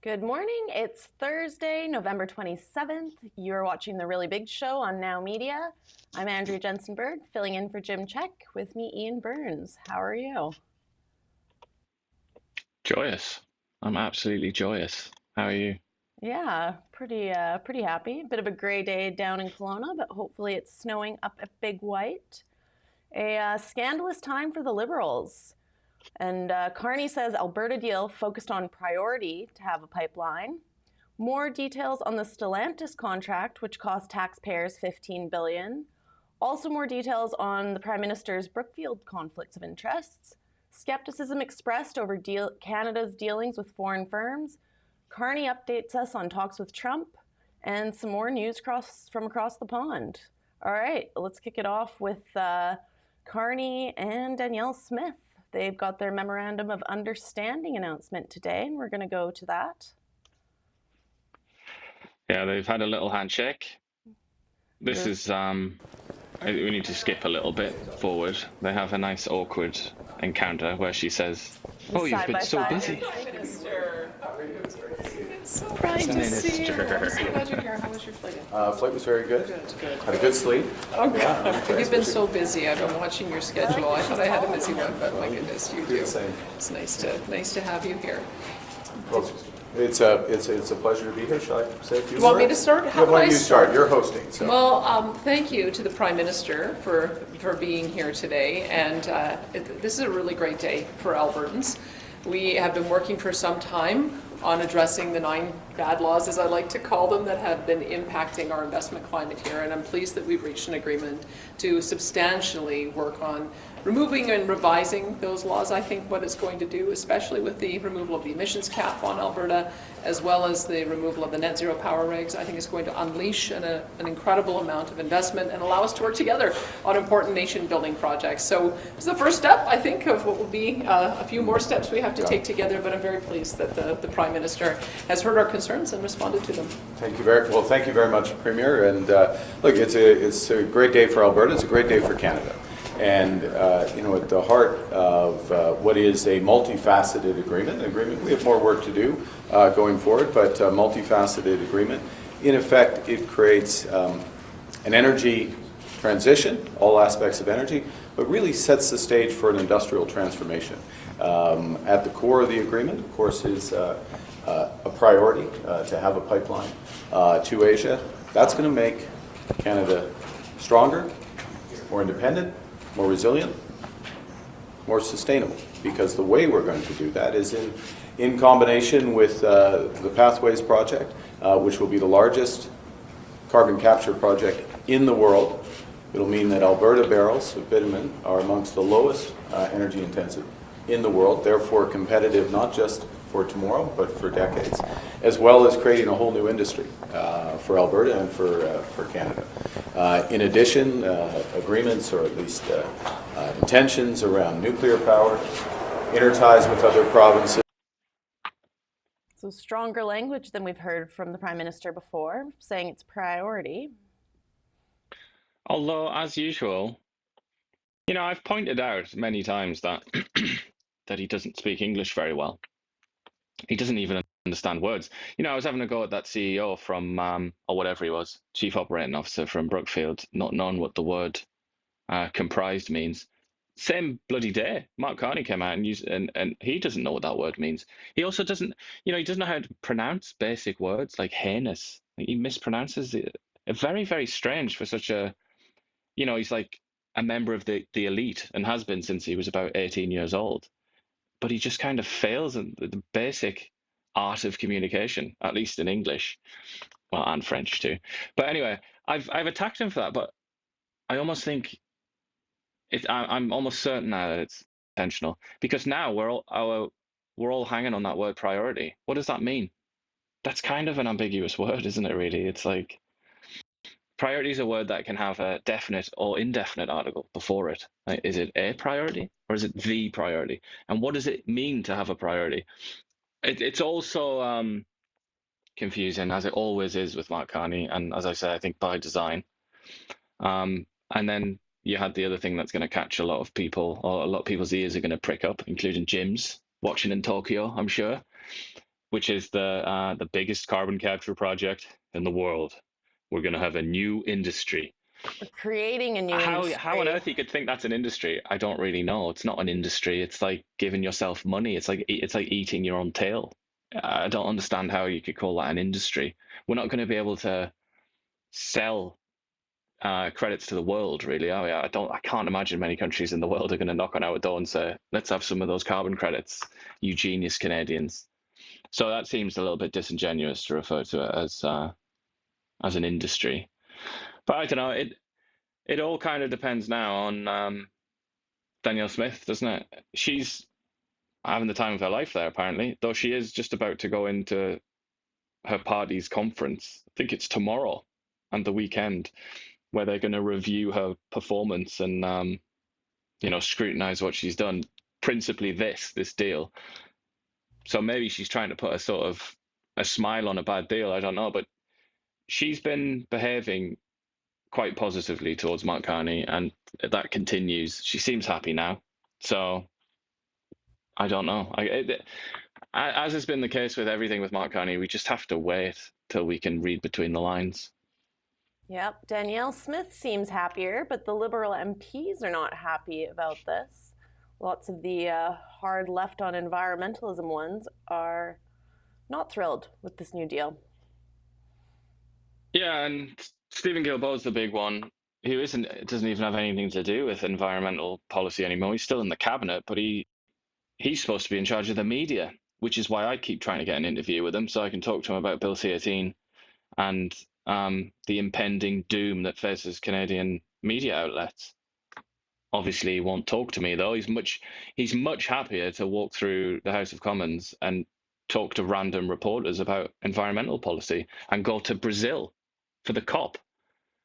Good morning. It's Thursday, November 27th. You're watching The Really Big Show on Now Media. I'm Andrea Jensenberg, filling in for Jim Check. With me, Ian Burns. How are you? Joyous. I'm absolutely joyous. How are you? Yeah, pretty happy. Bit of a gray day down in Kelowna, but hopefully it's snowing up at Big White. A scandalous time for the Liberals. And Carney says Alberta deal focused on priority to have a pipeline. More details on the Stellantis contract, which cost taxpayers $15 billion. Also more details on the Prime Minister's Brookfield conflicts of interests. Skepticism expressed over Canada's dealings with foreign firms. Carney updates us on talks with Trump. And some more news from across the pond. All right, let's kick it off with Carney and Danielle Smith. They've got their Memorandum of Understanding announcement today, and we're going to go to that. Yeah, they've had a little handshake. This There's is we need to skip a little bit forward. They have a nice awkward encounter where she says, the "Oh, you've side been by so side. busy." Minister, how are you? It's great to see you. It's so Prime great to see you. Minister. I'm so glad you're here. How was your flight? Flight was very good. Good. Had a good sleep. Oh, God. You've been so busy. I've been watching your schedule. I thought I had a busy one, but my goodness, you do. The same. It's nice to have you here. Well, it's a pleasure to be here. Shall I say a few You want me words? to start? Yeah, How why about don't I you start? start? You're hosting. So. Well, thank you to the Prime Minister for being here today, and this is a really great day for Albertans. We have been working for some time on addressing the 9 bad laws, as I like to call them, that have been impacting our investment climate here, and I'm pleased that we've reached an agreement to substantially work on removing and revising those laws. I think what it's going to do, especially with the removal of the emissions cap on Alberta, as well as the removal of the net zero power regs, I think it's going to unleash an incredible amount of investment and allow us to work together on important nation-building projects. So it's the first step, I think, of what will be a few more steps we have to take together, but I'm very pleased that the Prime Minister has heard our concerns and responded to them. Thank you very much, Premier. And look, it's a great day for Alberta. It's a great day for Canada. And at the heart of what is a multifaceted agreement, we have more work to do going forward, but a multifaceted agreement. In effect, it creates an energy transition, all aspects of energy, but really sets the stage for an industrial transformation. At the core of the agreement, of course, is a priority to have a pipeline to Asia. That's going to make Canada stronger, more independent, more resilient, more sustainable, because the way we're going to do that is in combination with the Pathways project, which will be the largest carbon capture project in the world. It'll mean that Alberta barrels of bitumen are amongst the lowest energy intensive in the world, therefore competitive not just for tomorrow, but for decades, as well as creating a whole new industry for Alberta and for Canada. In addition, agreements, or at least intentions around nuclear power, interties with other provinces. So stronger language than we've heard from the Prime Minister before, saying it's priority. Although, as usual, I've pointed out many times that that he doesn't speak English very well. He doesn't even understand words. I was having a go at that CEO from, or whatever he was, Chief Operating Officer from Brookfield, not knowing what the word comprised means. Same bloody day, Mark Carney came out and used, and he doesn't know what that word means. He also doesn't, he doesn't know how to pronounce basic words like heinous. Like, he mispronounces it. Very, very strange for such a, he's like a member of the elite and has been since he was about 18 years old. But he just kind of fails in the basic art of communication, at least in English, well, and French too. But anyway, I've attacked him for that, but I almost think I'm almost certain now that it's intentional, because now we're all hanging on that word priority. What does that mean? That's kind of an ambiguous word, isn't it? Really, it's like priority is a word that can have a definite or indefinite article before it. Like, is it a priority or is it the priority? And what does it mean to have a priority? It's also confusing, as it always is with Mark Carney, and as I say, I think by design. And then you had the other thing that's going to catch a lot of people, or a lot of people's ears are going to prick up, including Jim's watching in Tokyo, I'm sure. which is the biggest carbon capture project in the world. We're going to have a new industry. We're creating a new industry. How on earth you could think that's an industry? I don't really know. It's not an industry. It's like giving yourself money. It's like eating your own tail. I don't understand how you could call that an industry. We're not going to be able to sell credits to the world, really, are we? I can't imagine many countries in the world are going to knock on our door and say, let's have some of those carbon credits, you genius Canadians. So that seems a little bit disingenuous to refer to it as an industry. But I don't know. It all kind of depends now on Danielle Smith, doesn't it? She's having the time of her life there, apparently, though she is just about to go into her party's conference. I think it's tomorrow and the weekend, where they're going to review her performance and scrutinize what she's done. Principally this deal. So maybe she's trying to put a smile on a bad deal. I don't know, but she's been behaving quite positively towards Mark Carney, and that continues. She seems happy now. So I don't know. As has been the case with everything with Mark Carney, we just have to wait till we can read between the lines. Yep, Danielle Smith seems happier, but the Liberal MPs are not happy about this. Lots of the hard left on environmentalism ones are not thrilled with this new deal. Yeah, and Stephen Guilbeault's the big one. He doesn't even have anything to do with environmental policy anymore. He's still in the cabinet, but he's supposed to be in charge of the media, which is why I keep trying to get an interview with him so I can talk to him about Bill 13 and the impending doom that faces Canadian media outlets. Obviously, he won't talk to me, though. He's much happier to walk through the House of Commons and talk to random reporters about environmental policy and go to Brazil for the COP.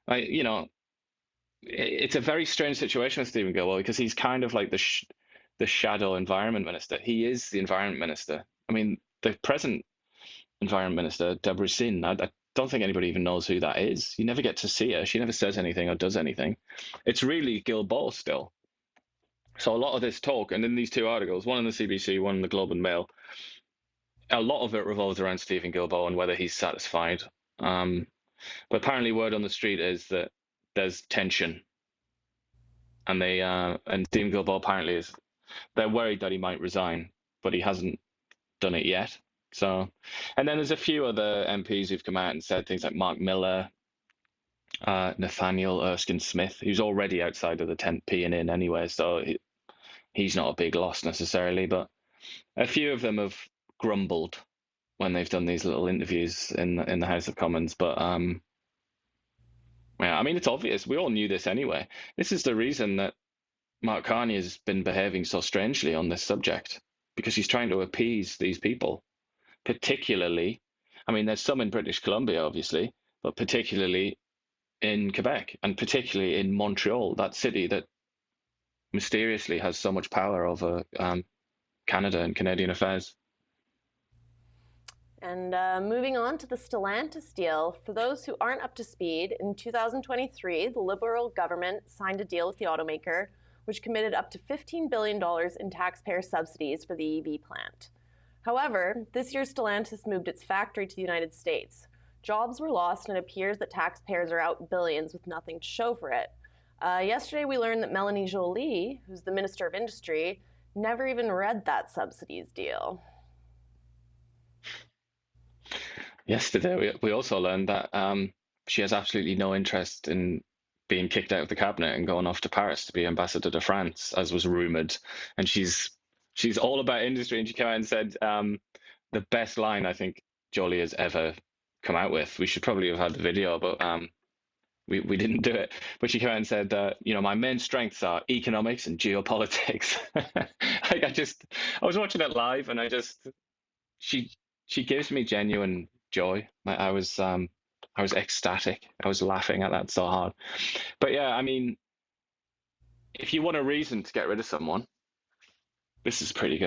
It's a very strange situation with Stephen Guilbeault because he's kind of like the shadow environment minister. He is the environment minister. I mean, the present environment minister, Deborah Sin, I don't think anybody even knows who that is. You never get to see her. She never says anything or does anything. It's really Guilbeault still. So a lot of this talk, and in these two articles, one in the CBC, one in the Globe and Mail, a lot of it revolves around Stephen Guilbeault and whether he's satisfied. But apparently word on the street is that there's tension. And and Stephen Guilbeault apparently they're worried that he might resign, but he hasn't done it yet. So, and then there's a few other MPs who've come out and said things like Mark Miller, Nathaniel Erskine Smith, who's already outside of the tent peeing in anyway, so he's not a big loss necessarily, but a few of them have grumbled when they've done these little interviews in the House of Commons. But yeah, I mean, it's obvious. We all knew this anyway. This is the reason that Mark Carney has been behaving so strangely on this subject, because he's trying to appease these people. Particularly, I mean, there's some in British Columbia, obviously, but particularly in Quebec and particularly in Montreal, that city that mysteriously has so much power over Canada and Canadian affairs. And moving on to the Stellantis deal, for those who aren't up to speed, in 2023, the Liberal government signed a deal with the automaker, which committed up to $15 billion in taxpayer subsidies for the EV plant. However, this year Stellantis moved its factory to the United States. Jobs were lost, and it appears that taxpayers are out billions with nothing to show for it. Yesterday, we learned that Melanie Joly, who's the Minister of Industry, never even read that subsidies deal. Yesterday, we also learned that she has absolutely no interest in being kicked out of the cabinet and going off to Paris to be ambassador to France, as was rumoured. And she's all about industry, and she came out and said the best line I think Joly has ever come out with. We should probably have had the video, but we didn't do it. But she came out and said, my main strengths are economics and geopolitics. I was watching it live, and she gives me genuine joy. I was ecstatic. I was laughing at that so hard. But yeah, I mean, if you want a reason to get rid of someone, this is a pretty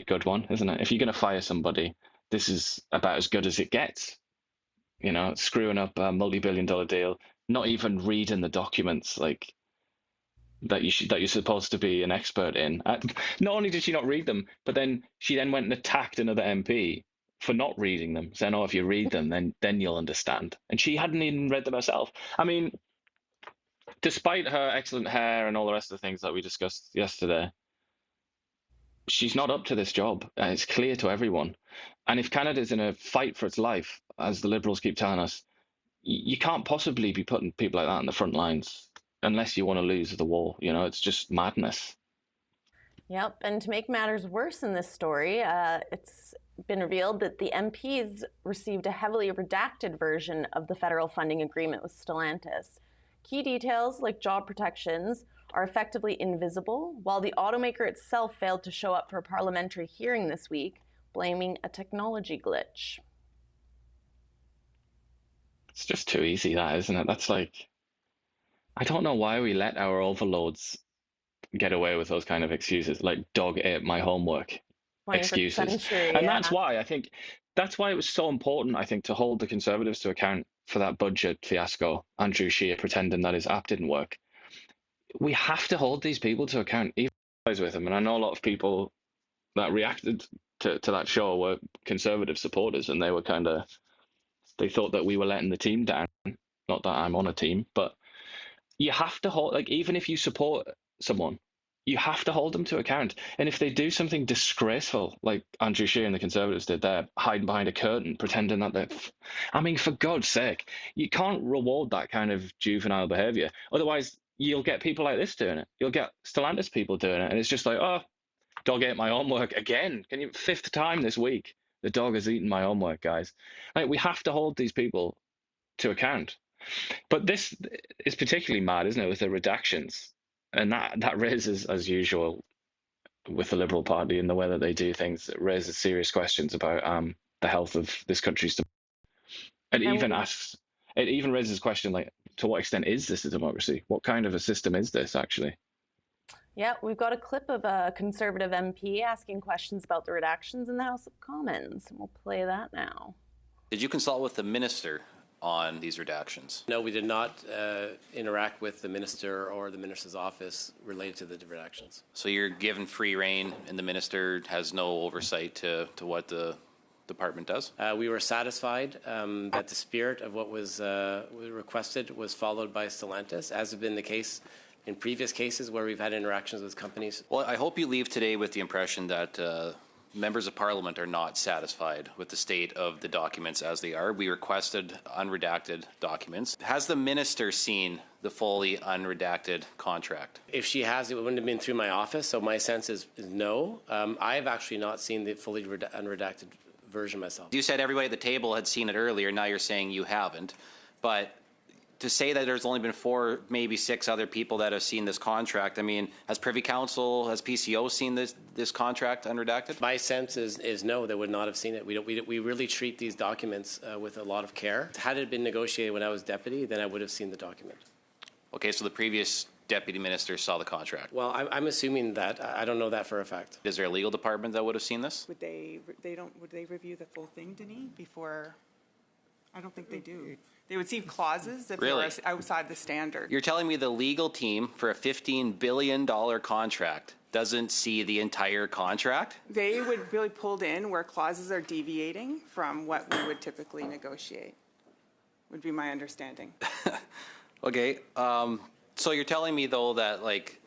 good one, isn't it? If you're going to fire somebody, this is about as good as it gets. Screwing up a multi-billion-dollar deal, not even reading the documents like that you're supposed to be an expert in. Not only did she not read them, but then she went and attacked another MP for not reading them, saying, "Oh, if you read them, then you'll understand." And she hadn't even read them herself. I mean, despite her excellent hair and all the rest of the things that we discussed yesterday, she's not up to this job. It's clear to everyone. And if Canada's in a fight for its life, as the Liberals keep telling us, you can't possibly be putting people like that in the front lines unless you want to lose the war. You know, it's just madness. Yep, and to make matters worse in this story, it's been revealed that the MPs received a heavily redacted version of the federal funding agreement with Stellantis. Key details, like job protections, are effectively invisible, while the automaker itself failed to show up for a parliamentary hearing this week, blaming a technology glitch. It's just too easy, that, isn't it? That's like, I don't know why we let our overlords get away with those kind of excuses, like dog ate my homework excuses. Century, and yeah. that's why it was so important, I think, to hold the Conservatives to account for that budget fiasco. Andrew Scheer pretending that his app didn't work. We have to hold these people to account, even with them. And I know a lot of people that reacted to that show were Conservative supporters, and they thought that we were letting the team down. Not that I'm on a team, but you have to hold, like, even if you support someone, you have to hold them to account. And if they do something disgraceful, like Andrew Scheer and the Conservatives did there, hiding behind a curtain, pretending that I mean, for God's sake, you can't reward that kind of juvenile behavior. Otherwise, you'll get people like this doing it. You'll get Stellantis people doing it. And it's just like, oh, dog ate my homework again. Fifth time this week, the dog has eaten my homework, guys. Like, we have to hold these people to account. But this is particularly mad, isn't it, with the redactions? And that raises, as usual, with the Liberal Party and the way that they do things, it raises serious questions about the health of this country's democracy. It even raises a question like, to what extent is this a democracy? What kind of a system is this, actually? Yeah, we've got a clip of a Conservative MP asking questions about the redactions in the House of Commons, and we'll play that now. Did you consult with the minister on these redactions? No, we did not interact with the minister or the minister's office related to the redactions. So you're given free rein, and the minister has no oversight to what the department does? We were satisfied that the spirit of what was requested was followed by Stellantis, as has been the case in previous cases where we've had interactions with companies. Well, I hope you leave today with the impression that members of Parliament are not satisfied with the state of the documents as they are. We requested unredacted documents. Has the minister seen the fully unredacted contract? If she has, it wouldn't have been through my office, so my sense is no. I've actually not seen the fully unredacted version myself. You said everybody at the table had seen it earlier. Now you're saying you haven't. But to say that there's only been 4, maybe 6 other people that have seen this contract, I mean, has Privy Council, has PCO seen this contract unredacted? My sense is no, they would not have seen it. We really treat these documents with a lot of care. Had it been negotiated when I was deputy, then I would have seen the document. Okay, so the previous deputy minister saw the contract. Well, I'm assuming that. I don't know that for a fact. Is there a legal department that would have seen this? Would they review the full thing, Denis, before? I don't think they do. They would see clauses if Really? they were outside the standard. You're telling me the legal team for a $15 billion contract doesn't see the entire contract? They would really pulled in where clauses are deviating from what we would typically negotiate, would be my understanding. Okay, so you're telling me though that like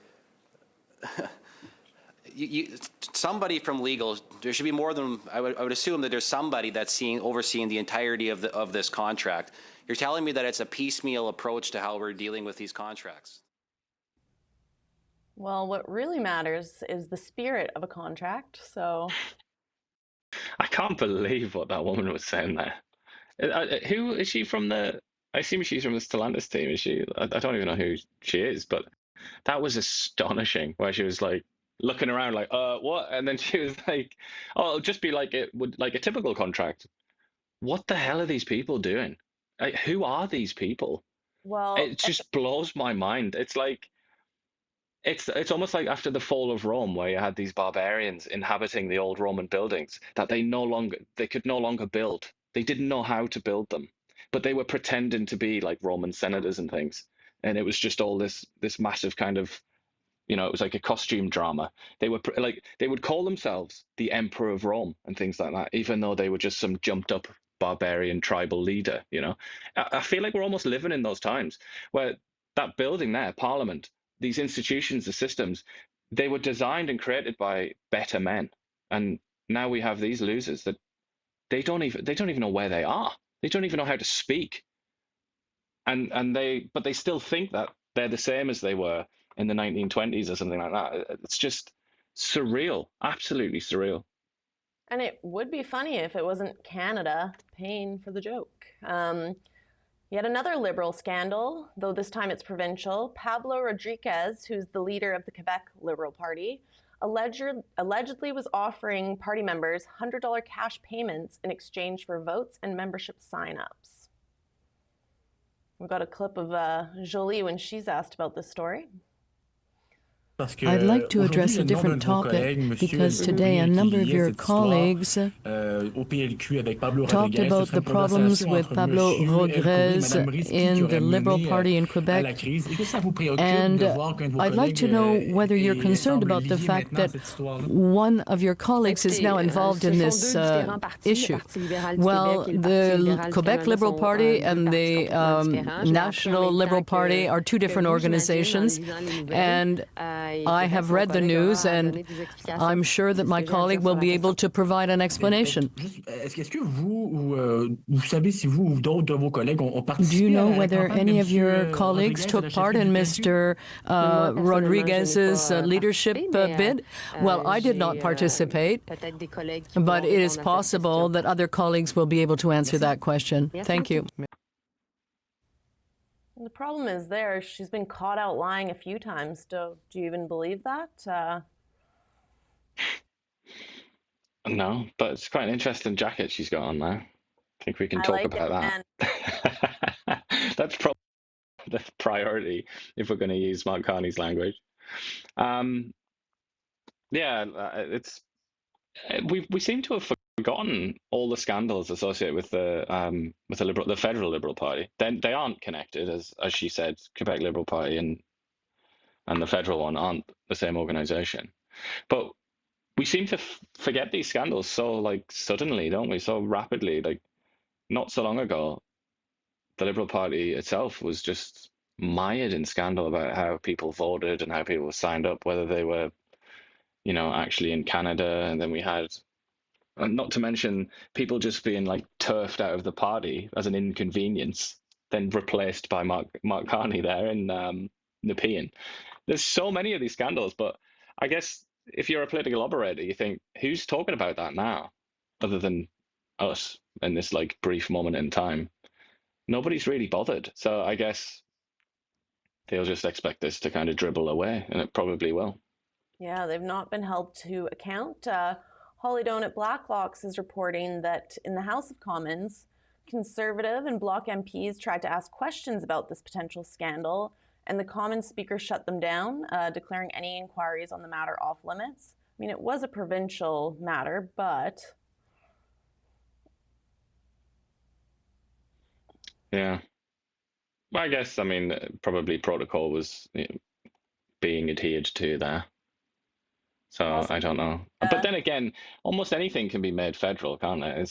somebody from legal, there should be more than I would assume that there's somebody that's overseeing the entirety of this contract. You're telling me that it's a piecemeal approach to how we're dealing with these contracts. Well, what really matters is the spirit of a contract. So I can't believe what that woman was saying there. Who is she from I assume she's from the Stellantis team. Is she? I don't even know who she is, but that was astonishing. Where she was like looking around, like, what? And then she was like, oh, it'll just be like a typical contract. What the hell are these people doing? Like, who are these people? well, It just blows my mind. It's like it's almost like after the fall of Rome, where you had these barbarians inhabiting the old Roman buildings that they could no longer build. They didn't know how to build them, but they were pretending to be like Roman senators and things. And it was just all this massive kind of You know, it was like a costume drama. They were like, they would call themselves the Emperor of Rome and things like that, even though they were just some jumped up barbarian tribal leader. You know, I feel like we're almost living in those times where that building there, Parliament, these institutions, the systems, they were designed and created by better men, and now we have these losers that they don't even know where they are. They don't even know how to speak, and they still think that they're the same as they were in the 1920s or something like that. It's just surreal, absolutely surreal. And it would be funny if it wasn't Canada paying for the joke. Yet another Liberal scandal, though this time it's provincial. Pablo Rodriguez, who's the leader of the Quebec Liberal Party, allegedly was offering party members $100 cash payments in exchange for votes and membership sign-ups. We've got a clip of Jolie when she's asked about this story. I'd like to address a different topic because today a number of your colleagues talked about the problems with Pablo Rodriguez in the Liberal Party in Quebec, and I'd like to know whether you're concerned about the fact that one of your colleagues is now involved in this issue. Well, the Quebec Liberal Party and the National Liberal Party are two different organizations, and I have read the news, and I'm sure that my colleague will be able to provide an explanation. Do you know whether any of your colleagues took part in Mr. Rodriguez's leadership bid? Well, I did not participate, but it is possible that other colleagues will be able to answer that question. Thank you. The problem is she's been caught out lying a few times. Do you even believe that? No, but it's quite an interesting jacket she's got on there. I think we can talk about that. That's probably the priority if we're going to use Mark Carney's language. We seem to have forgotten all the scandals associated with the federal Liberal Party. Then they aren't connected, as she said. Quebec Liberal Party and the federal one aren't the same organization. But we seem to forget these scandals so suddenly, don't we? So rapidly. Like not so long ago, the Liberal Party itself was just mired in scandal about how people voted and how people signed up, whether they were, actually in Canada, and then we had. Not to mention people just being turfed out of the party as an inconvenience, then replaced by Mark Carney there in Nepean. There's so many of these scandals, but I guess if you're a political operator, you think, who's talking about that now, other than us in this brief moment in time? Nobody's really bothered. So I guess they'll just expect this to kind of dribble away, and it probably will. Yeah, they've not been held to account. Holly Doan at Blacklocks is reporting that in the House of Commons, Conservative and Bloc MPs tried to ask questions about this potential scandal, and the Commons Speaker shut them down, declaring any inquiries on the matter off limits. I mean, it was a provincial matter, but... Yeah. Well, I guess, probably protocol was being adhered to there. So I don't know. But then again, almost anything can be made federal, can't it?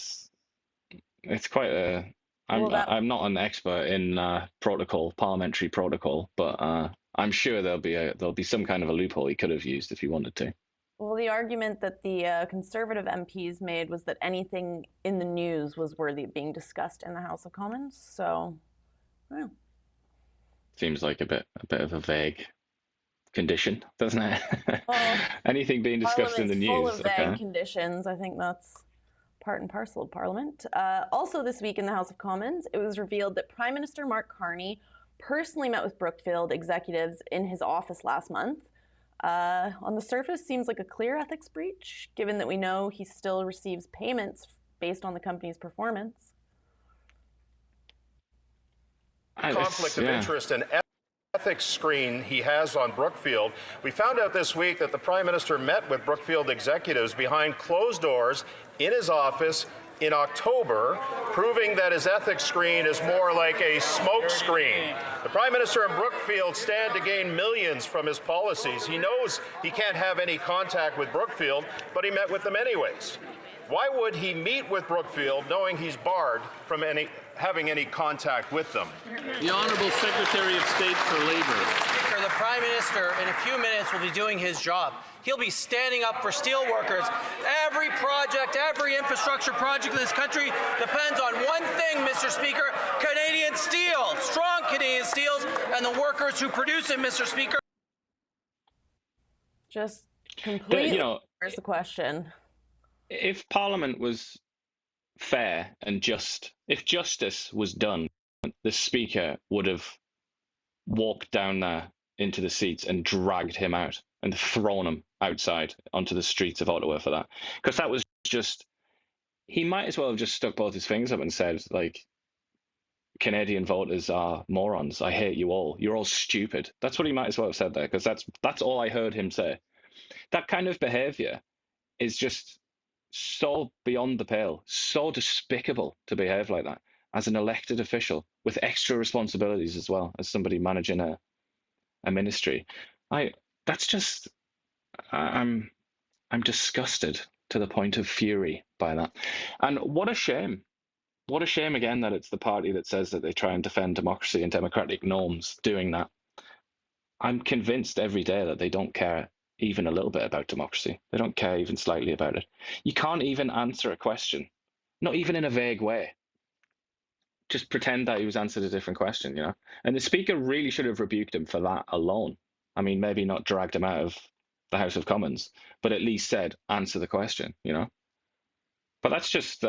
It's quite a... I'm not an expert in parliamentary protocol, but I'm sure there'll be some kind of a loophole he could have used if he wanted to. Well, the argument that the Conservative MPs made was that anything in the news was worthy of being discussed in the House of Commons. So, well. Seems like a bit of a vague condition, doesn't it? Well, anything being discussed in the news. Full of vague conditions. I think that's part and parcel of Parliament. Also this week in the House of Commons, it was revealed that Prime Minister Mark Carney personally met with Brookfield executives in his office last month. On the surface, seems like a clear ethics breach, given that we know he still receives payments based on the company's performance. Conflict of interest and ethics screen he has on Brookfield. We found out this week that the Prime Minister met with Brookfield executives behind closed doors in his office in October, proving that his ethics screen is more like a smoke screen. The Prime Minister and Brookfield stand to gain millions from his policies. He knows he can't have any contact with Brookfield, but he met with them anyways. Why would he meet with Brookfield knowing he's barred from having any contact with them? The Honourable Secretary of State for Labour. Speaker, the Prime Minister in a few minutes will be doing his job. He'll be standing up for steel workers. Every project, every infrastructure project in this country depends on one thing, Mr. Speaker, Canadian steel, strong Canadian steels, and the workers who produce it, Mr. Speaker. Just completely. You know, where's the question? If Parliament was fair and just, if justice was done, the Speaker would have walked down there into the seats and dragged him out and thrown him outside onto the streets of Ottawa for that. Because that was just, he might as well have just stuck both his fingers up and said, like, Canadian voters are morons. I hate you all. You're all stupid. That's what he might as well have said there, because that's all I heard him say. That kind of behavior is just so beyond the pale, so despicable to behave like that as an elected official with extra responsibilities as well as somebody managing a ministry. I'm disgusted to the point of fury by that. And what a shame. What a shame again that it's the party that says that they try and defend democracy and democratic norms doing that. I'm convinced every day that they don't care even a little bit about democracy. They don't care even slightly about it. You can't even answer a question, not even in a vague way. Just pretend that he was answered a different question, you know? And the Speaker really should have rebuked him for that alone. I mean, maybe not dragged him out of the House of Commons, but at least said, answer the question, you know? But that's just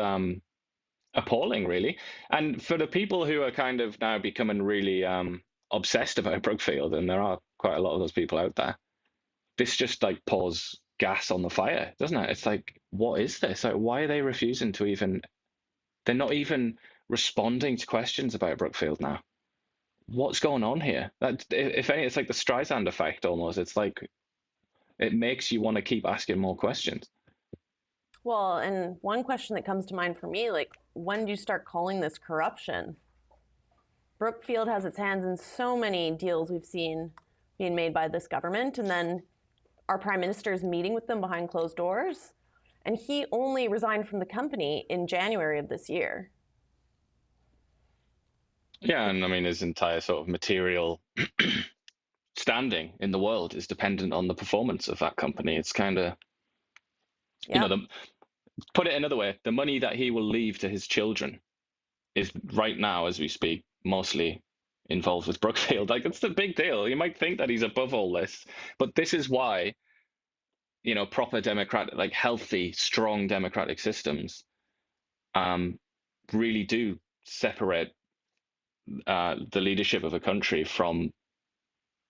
appalling, really. And for the people who are kind of now becoming really obsessed about Brookfield, and there are quite a lot of those people out there, this just like pours gas on the fire, doesn't it? It's like, what is this? Like, why are they refusing to even, they're not even responding to questions about Brookfield now. What's going on here? That, if any, it's like the Streisand effect almost. It's like, it makes you want to keep asking more questions. Well, and one question that comes to mind for me, like, when do you start calling this corruption? Brookfield has its hands in so many deals we've seen being made by this government, and then our Prime Minister is meeting with them behind closed doors, and he only resigned from the company in January of this year. Yeah, and I mean, his entire sort of material standing in the world is dependent on the performance of that company. It's kind of, you know, put it another way, the money that he will leave to his children is right now, as we speak, mostly involved with Brookfield. Like, it's the big deal. You might think that he's above all this, but this is why, you know, proper democratic, like healthy, strong democratic systems really do separate the leadership of a country from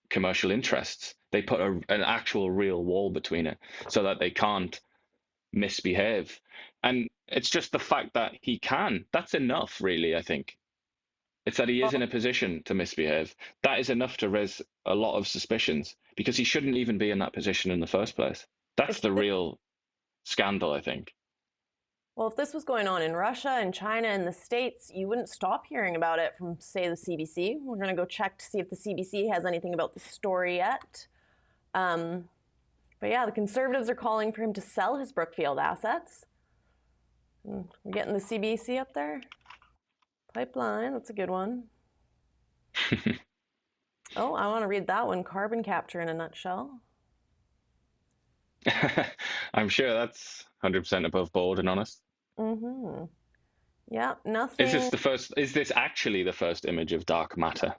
commercial interests. They put an actual real wall between it so that they can't misbehave. And it's just the fact that he can. That's enough, really, I think. It's that he is in a position to misbehave. That is enough to raise a lot of suspicions, because he shouldn't even be in that position in the first place. That's the real scandal, I think. Well, if this was going on in Russia and China and the States, you wouldn't stop hearing about it from, say, the CBC. We're going to go check to see if the CBC has anything about the story yet. But yeah, the Conservatives are calling for him to sell his Brookfield assets. We're getting the CBC up there. Pipeline, that's a good one. Oh, I want to read that one. Carbon capture in a nutshell. I'm sure that's 100% above board and honest. Mm-hmm. Yeah, nothing. Is this actually the first image of dark matter?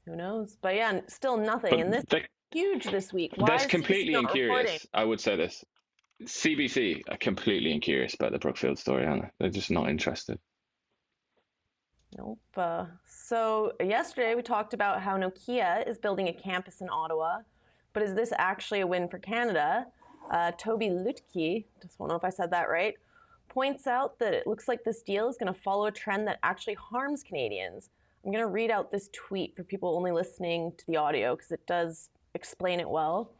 Who knows? But yeah, still nothing. And this is huge this week. Why is completely incurious. I would say this. CBC are completely incurious about the Brookfield story, aren't they? They're just not interested. Nope. So yesterday we talked about how Nokia is building a campus in Ottawa. But is this actually a win for Canada? Toby Lutke, just don't know if I said that right, points out that it looks like this deal is going to follow a trend that actually harms Canadians. I'm going to read out this tweet for people only listening to the audio because it does explain it well.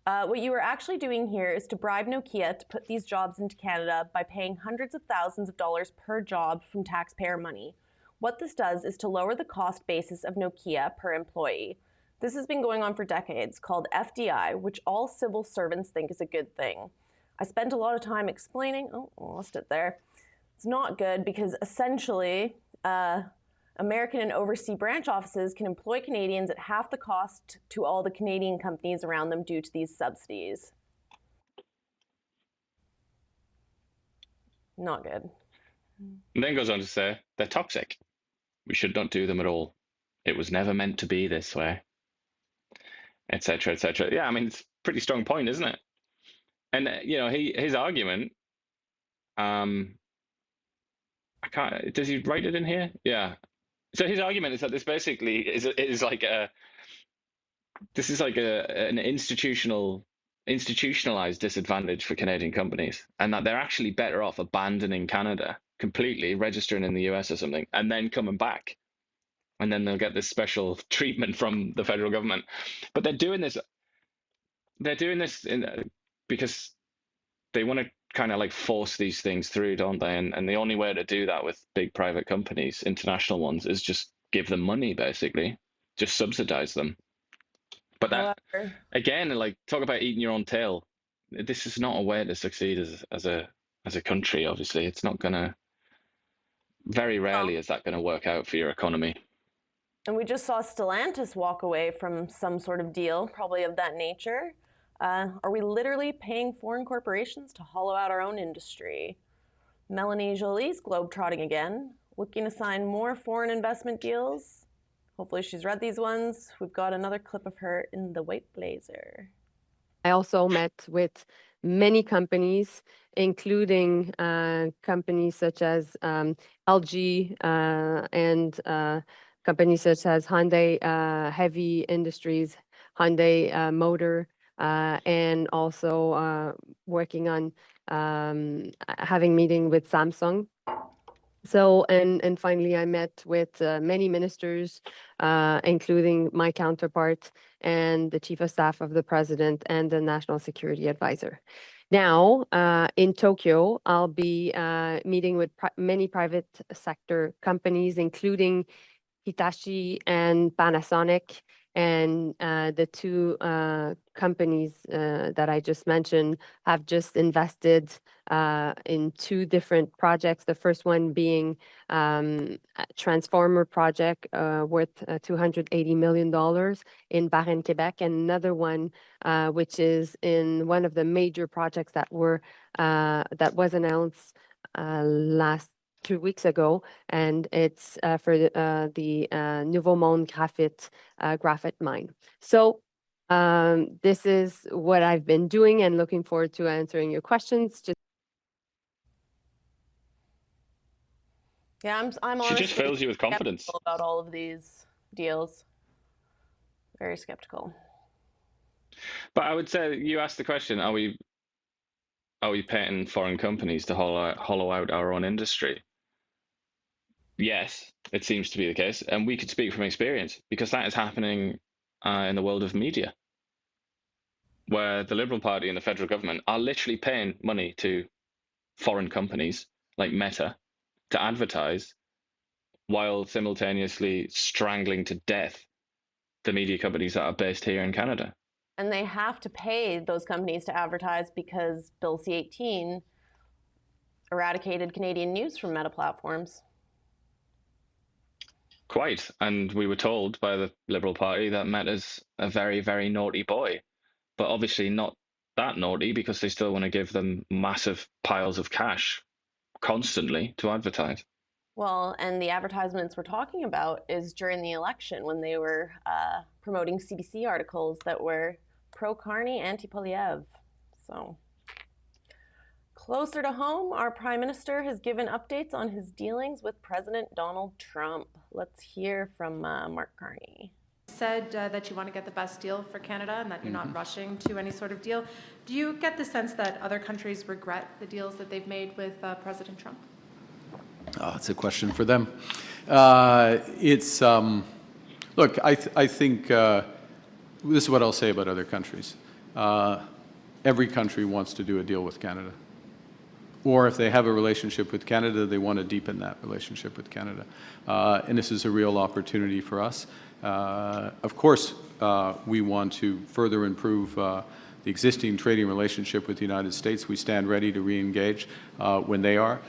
What you are actually doing here is to bribe Nokia to put these jobs into Canada by paying hundreds of thousands of dollars per job from taxpayer money. What this does is to lower the cost basis of Nokia per employee. This has been going on for decades, called FDI, which all civil servants think is a good thing. I spent a lot of time explaining, oh, I lost it there. It's not good because essentially, American and overseas branch offices can employ Canadians at half the cost to all the Canadian companies around them due to these subsidies. Not good. And then goes on to say, they're toxic. We should not do them at all. It was never meant to be this way. Etc., etc. Yeah, I mean, it's a pretty strong point, isn't it? And, his argument, I can't, does he write it in here? Yeah. So his argument is that this basically is like an institutionalized disadvantage for Canadian companies, and that they're actually better off abandoning Canada completely, registering in the US or something, and then coming back, and then they'll get this special treatment from the federal government. But they're doing this because they want to kind of like force these things through, don't they? And the only way to do that with big private companies, international ones, is just give them money, basically, just subsidize them. But that, again, like, talk about eating your own tail. This is not a way to succeed as a country. Obviously, it's not gonna. Very rarely is that going to work out for your economy. And we just saw Stellantis walk away from some sort of deal, probably of that nature. Are we literally paying foreign corporations to hollow out our own industry? Melanie Jolie's globetrotting again, looking to sign more foreign investment deals. Hopefully she's read these ones. We've got another clip of her in the white blazer. I also met with many companies, including companies such as LG and companies such as Hyundai Heavy Industries, Hyundai Motor, and also working on having meeting with Samsung. So, and finally, I met with many ministers, including my counterpart and the chief of staff of the president and the national security advisor. Now, in Tokyo, I'll be meeting with many private sector companies, including Hitachi and Panasonic, and the two companies that I just mentioned have just invested in two different projects. The first one being a transformer project worth $280 million in Varennes, Quebec, and another one which is in one of the major projects that was announced last 2 weeks ago, and it's for the Nouveau Monde graphite mine. So this is what I've been doing, and looking forward to answering your questions. Yeah, I'm honestly She just fills you with confidence about all of these deals. Very skeptical. But I would say, you asked the question: Are we paying foreign companies to hollow out our own industry? Yes, it seems to be the case, and we could speak from experience because that is happening in the world of media, where the Liberal Party and the federal government are literally paying money to foreign companies like Meta to advertise, while simultaneously strangling to death the media companies that are based here in Canada. And they have to pay those companies to advertise because Bill C-18 eradicated Canadian news from Meta platforms. Quite. And we were told by the Liberal Party that Meta's a very, very naughty boy, but obviously not that naughty because they still want to give them massive piles of cash constantly to advertise. Well, and the advertisements we're talking about is during the election when they were promoting CBC articles that were pro-Carney, anti-Polyev. So closer to home, our Prime Minister has given updates on his dealings with President Donald Trump. Let's hear from Mark Carney. Said that you want to get the best deal for Canada and that you're not rushing to any sort of deal. Do you get the sense that other countries regret the deals that they've made with President Trump? It's a question for them. Look, I think this is what I'll say about other countries. every country wants to do a deal with Canada. Or if they have a relationship with Canada, they want to deepen that relationship with Canada. And this is a real opportunity for us. Of course, we want to further improve the existing trading relationship with the United States. We stand ready to re-engage when they are.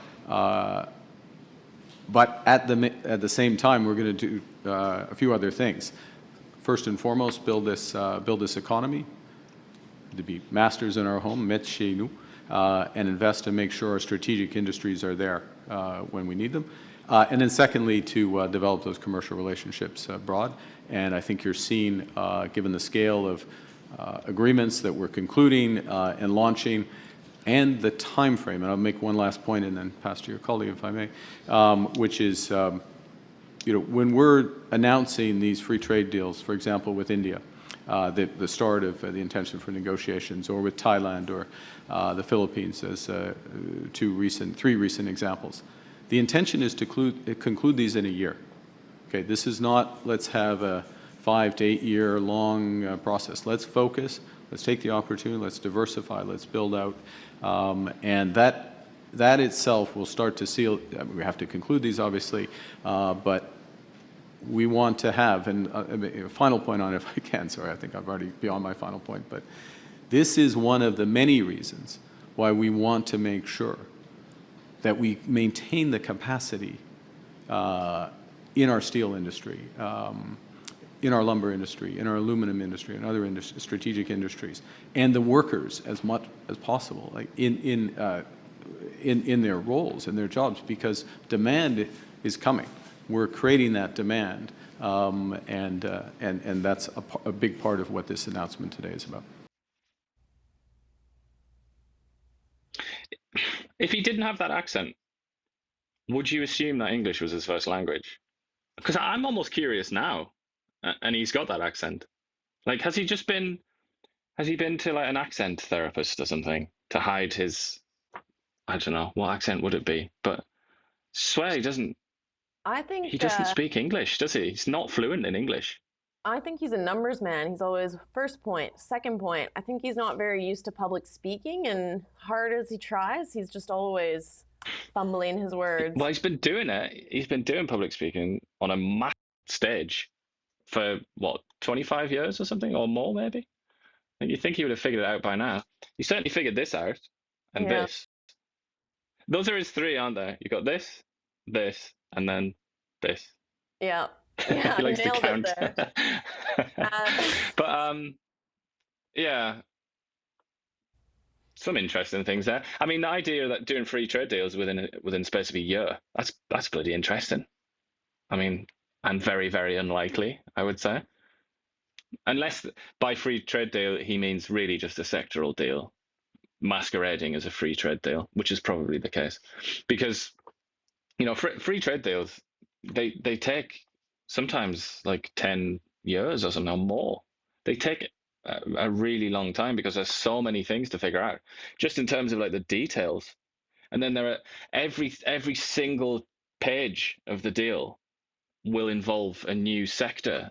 But at the same time, we're going to do a few other things. First and foremost, build this economy, to be masters in our home, maîtres chez nous, and invest to make sure our strategic industries are there when we need them. And then secondly, to develop those commercial relationships abroad. And I think you're seeing, given the scale of agreements that we're concluding and launching, and the time frame, and I'll make one last point and then pass to your colleague if I may, which is, when we're announcing these free trade deals, for example, with India, the start of the intention for negotiations, or with Thailand or the Philippines as three recent examples. The intention is to conclude these in a year. Okay, this is not let's have a 5 to 8 year long process. Let's focus. Let's take the opportunity. Let's diversify. Let's build out, and that itself will start to seal. We have to conclude these, obviously, but we want to have, and a final point on it, if I can, sorry, I think I'm already beyond my final point, but this is one of the many reasons why we want to make sure that we maintain the capacity in our steel industry, in our lumber industry, in our aluminum industry, and other strategic industries, and the workers as much as possible, like in their roles, in their jobs, because demand is coming. We're creating that demand, and that's a big part of what this announcement today is about. If he didn't have that accent, would you assume that English was his first language? Because I'm almost curious now, and he's got that accent. Like, has he been to like an accent therapist or something to hide his, I don't know, what accent would it be? But I swear he doesn't speak English, does he? He's not fluent in English. I think he's a numbers man. He's always first point, second point. I think he's not very used to public speaking, and hard as he tries, he's just always fumbling his words. Well, he's been doing it. He's been doing public speaking on a massive stage for, 25 years or something, or more maybe? And you think he would have figured it out by now. He certainly figured this out, and this. Those are his three, aren't they? You got this, and then this. Yeah. He likes to nailed count. it there. But yeah, some interesting things there. I mean, the idea that doing free trade deals within the space of a year, that's bloody interesting. I mean, and very, very unlikely, I would say. Unless by free trade deal he means really just a sectoral deal masquerading as a free trade deal, which is probably the case. Because, free trade deals, they take sometimes like 10 years or something or more. They take a really long time because there's so many things to figure out, just in terms of like the details. And then there are every single page of the deal will involve a new sector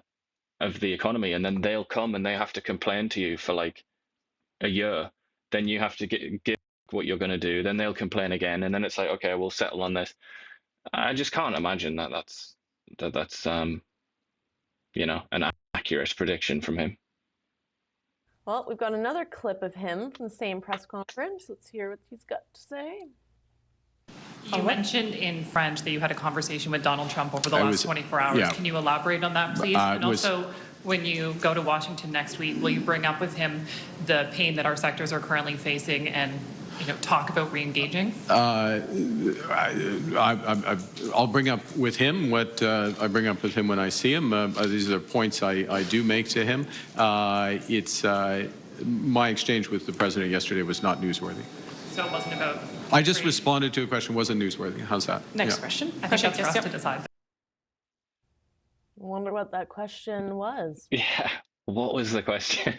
of the economy, and then they'll come and they have to complain to you for like a year. Then you have to give what you're going to do. Then they'll complain again, and then it's like, okay, we'll settle on this. I just can't imagine that's an accurate prediction from him. Well, we've got another clip of him from the same press conference. Let's hear what he's got to say. You mentioned in French that you had a conversation with Donald Trump over the last 24 hours. Yeah. Can you elaborate on that, please? And also, when you go to Washington next week, will you bring up with him the pain that our sectors are currently facing and talk about re-engaging? I'll bring up with him what I bring up with him when I see him. These are points I do make to him. My exchange with the president yesterday was not newsworthy. So it wasn't about... I just responded to a question, wasn't newsworthy. How's that? Next question. I think that's for us to decide. I wonder what that question was. Yeah, what was the question?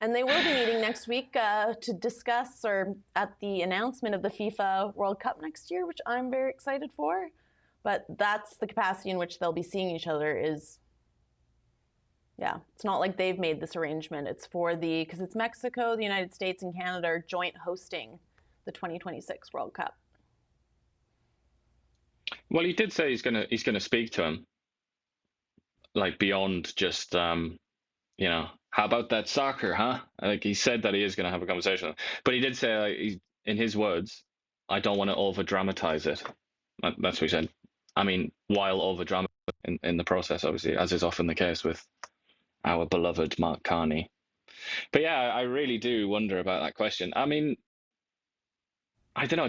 And they will be meeting next week to discuss, or at the announcement of the FIFA World Cup next year, which I'm very excited for. But that's the capacity in which they'll be seeing each other is, Yeah, it's not like they've made this arrangement. It's because it's Mexico, the United States, and Canada are joint hosting the 2026 World Cup. Well, he did say he's gonna speak to him, like beyond just how about that soccer, huh? Like he said that he is gonna have a conversation, but he did say, like, in his words, I don't want to over dramatize it. That's what he said. I mean, while over dramatizing in the process, obviously, as is often the case with our beloved Mark Carney. But yeah, I really do wonder about that question. I mean, I don't know.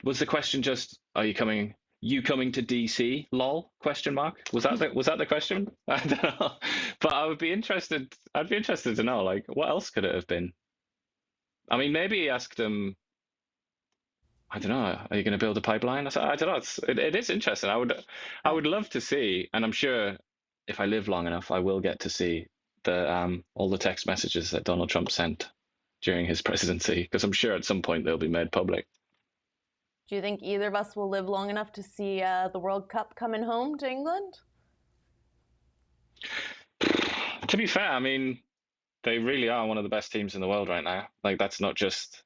Was the question just, are you coming to DC? Lol? Question mark. Was that the question? I don't know. But I'd be interested to know, like, what else could it have been? I mean, maybe he asked him, I don't know, are you going to build a pipeline? I don't know. It is interesting. I would love to see, and I'm sure if I live long enough, I will get to see all the text messages that Donald Trump sent during his presidency, because I'm sure at some point they'll be made public. Do you think either of us will live long enough to see the World Cup coming home to England? To be fair, I mean, they really are one of the best teams in the world right now. Like that's not just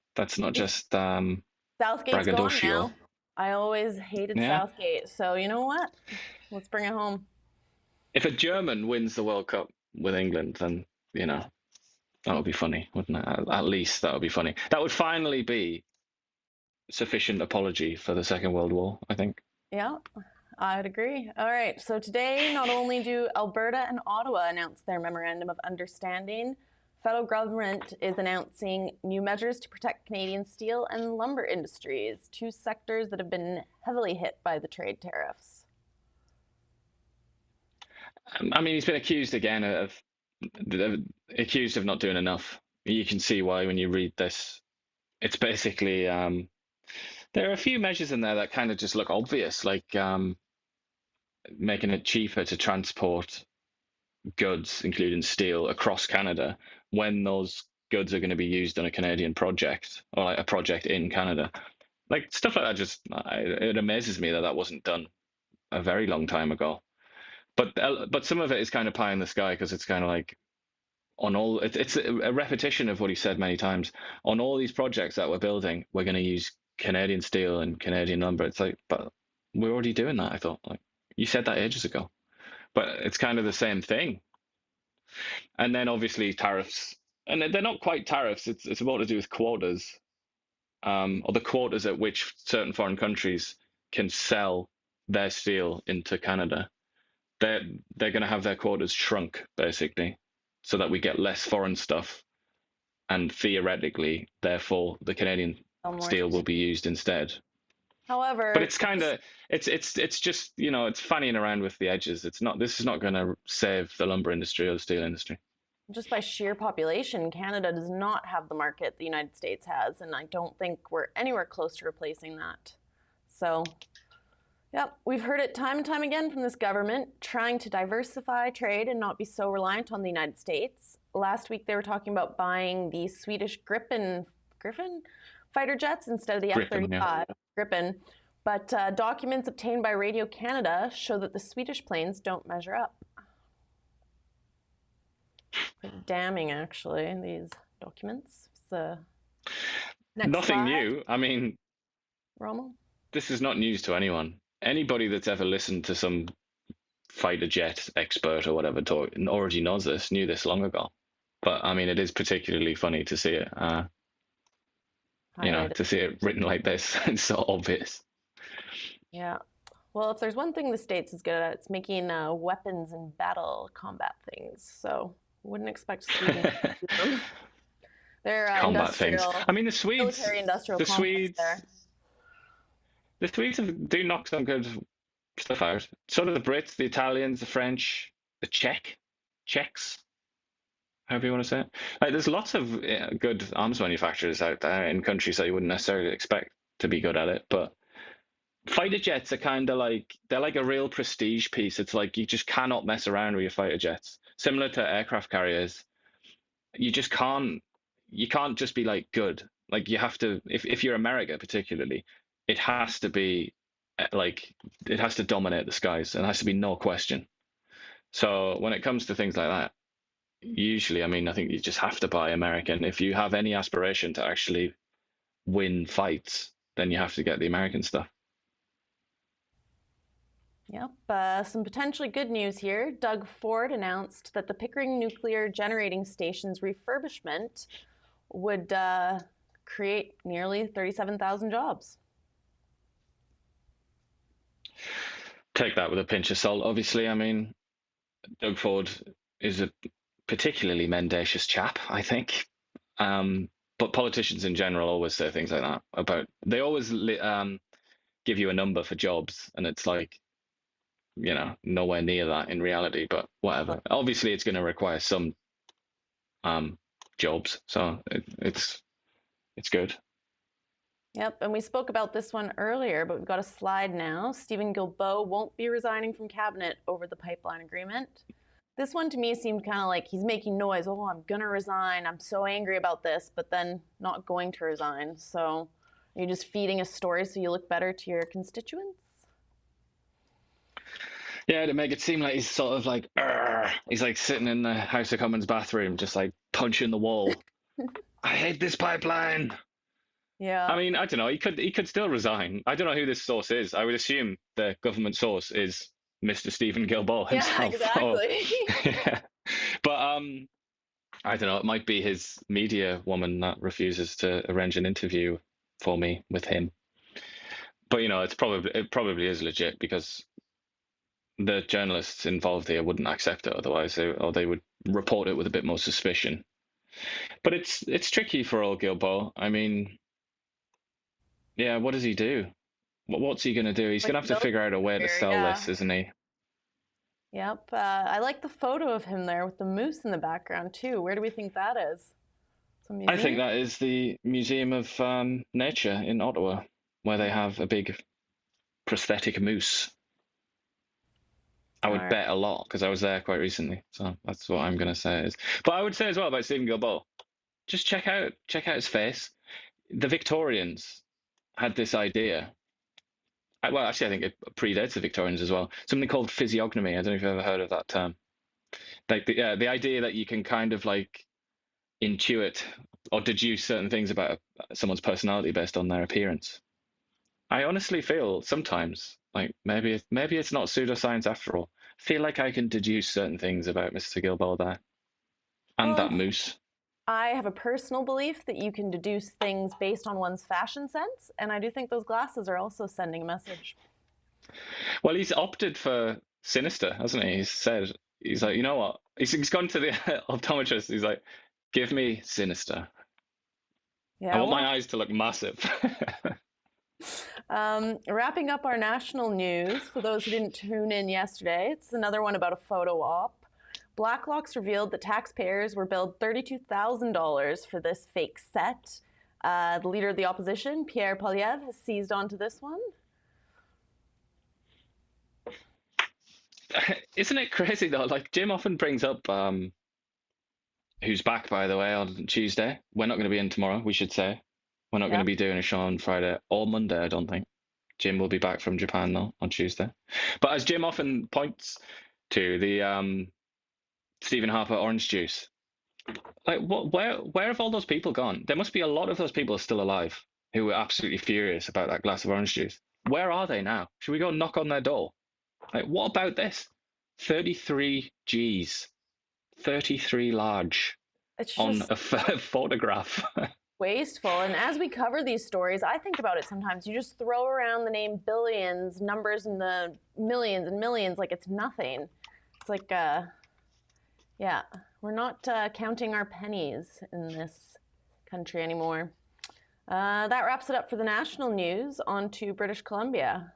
Southgate's gone now. I always hated Southgate, so you know what? Let's bring it home. If a German wins the World Cup with England, then that would be funny, wouldn't it? At least that would be funny. That would finally be sufficient apology for the Second World War, I think. Yeah, I would agree. All right, so today, not only do Alberta and Ottawa announce their memorandum of understanding, federal government is announcing new measures to protect Canadian steel and lumber industries, two sectors that have been heavily hit by the trade tariffs. I mean, he's been accused again of not doing enough. You can see why when you read this. It's basically there are a few measures in there that kind of just look obvious, like making it cheaper to transport goods, including steel, across Canada when those goods are going to be used on a Canadian project or like a project in Canada. Like stuff like that, it amazes me that wasn't done a very long time ago. But some of it is kind of pie in the sky, because it's kind of like it's a repetition of what he said many times. On all these projects that we're building, we're going to use Canadian steel and Canadian lumber. It's like, but we're already doing that. I thought, like, you said that ages ago, but it's kind of the same thing. And then obviously tariffs, and they're not quite tariffs. It's more to do with quotas, or the quotas at which certain foreign countries can sell their steel into Canada. They're going to have their quotas shrunk, basically, so that we get less foreign stuff, and theoretically, therefore, the Canadian steel will be used instead. However, but it's kind of it's just it's fanning around with the edges. This is not going to save the lumber industry or the steel industry. Just by sheer population, Canada does not have the market the United States has, and I don't think we're anywhere close to replacing that. So. Yep, we've heard it time and time again from this government, trying to diversify trade and not be so reliant on the United States. Last week, they were talking about buying the Swedish Gripen fighter jets instead of the F-35 Gripen. But documents obtained by Radio Canada show that the Swedish planes don't measure up. Pretty damning, actually, these documents. Nothing new. I mean, Rommel? This is not news to anyone. Anybody that's ever listened to some fighter jet expert or whatever talk already knows this, knew this long ago. But I mean, it is particularly funny to see it, to see it written like this. It's so obvious. Yeah. Well, if there's one thing the States is good at, it's making weapons and battle combat things. So wouldn't expect Sweden to do them. They're combat things. I mean, the Swedes, military-industrial The Swedes do knock some good stuff out. So do the Brits, the Italians, the French, the Czechs, however you want to say it. Like, there's lots of good arms manufacturers out there in countries that you wouldn't necessarily expect to be good at it. But fighter jets are kind of like, they're like a real prestige piece. It's like you just cannot mess around with your fighter jets. Similar to aircraft carriers, you can't just be like good. Like you have to, if you're America particularly, it has to be like, it has to dominate the skies, and it has to be no question. So when it comes to things like that, usually, I mean, I think you just have to buy American. If you have any aspiration to actually win fights, then you have to get the American stuff. Yep. Some potentially good news here. Doug Ford announced that the Pickering Nuclear Generating Station's refurbishment would create nearly 37,000 jobs. Take that with a pinch of salt, obviously. I mean, Doug Ford is a particularly mendacious chap, I think. But politicians in general always say things like that about, they always give you a number for jobs, and it's like, you know, nowhere near that in reality, but whatever. Obviously, it's going to require some jobs, so it's good. Yep, and we spoke about this one earlier, but we've got a slide now. Stephen Guilbeault won't be resigning from cabinet over the pipeline agreement. This one to me seemed kind of like he's making noise. Oh, I'm going to resign. I'm so angry about this, but then not going to resign. So are you just feeding a story so you look better to your constituents? Yeah, to make it seem like he's sort of like, he's like sitting in the House of Commons bathroom, just like punching the wall. I hate this pipeline. Yeah. I mean, I don't know. He could still resign. I don't know who this source is. I would assume the government source is Mr. Stephen Guilbeault himself. Yeah, exactly. Yeah. But I don't know. It might be his media woman that refuses to arrange an interview for me with him. But you know, it probably is legit, because the journalists involved here wouldn't accept it otherwise, or they would report it with a bit more suspicion. But it's tricky for old Guilbeault. I mean, yeah, what does he do? What's he going to do? He's going to have to figure out a way to sell this, isn't he? Yep. I like the photo of him there with the moose in the background too. Where do we think that is? I think that is the Museum of Nature in Ottawa, where they have a big prosthetic moose. I would bet a lot, because I was there quite recently, so that's what I'm going to say. But I would say as well about Stephen Guilbeault, just check out his face. The Victorians had this idea. Well, actually, I think it predates the Victorians as well. Something called physiognomy. I don't know if you've ever heard of that term. Like the idea that you can kind of like intuit or deduce certain things about someone's personality based on their appearance. I honestly feel sometimes like maybe it's not pseudoscience after all. I feel like I can deduce certain things about Mr. Guilbeault there, and that moose. I have a personal belief that you can deduce things based on one's fashion sense, and I do think those glasses are also sending a message. Well, he's opted for sinister, hasn't he? He's like, you know what? He's gone to the optometrist. He's like, give me sinister. Yeah, I want my eyes to look massive. Wrapping up our national news, for those who didn't tune in yesterday, it's another one about a photo op. Blacklocks revealed that taxpayers were billed $32,000 for this fake set. The leader of the opposition, Pierre Poilievre, has seized onto this one. Isn't it crazy though? Like Jim often brings up, who's back by the way on Tuesday. We're not going to be in tomorrow, we should say. We're not going to be doing a show on Friday or Monday, I don't think. Jim will be back from Japan though on Tuesday. But as Jim often points to, the Stephen Harper orange juice. Like, where have all those people gone? There must be a lot of those people still alive who were absolutely furious about that glass of orange juice. Where are they now? Should we go knock on their door? Like, what about this? 33 Gs, 33 large on a photograph. Wasteful. And as we cover these stories, I think about it sometimes. You just throw around the name billions, numbers in the millions and millions like it's nothing. It's like, yeah, we're not counting our pennies in this country anymore. That wraps it up for the national news. On to British Columbia.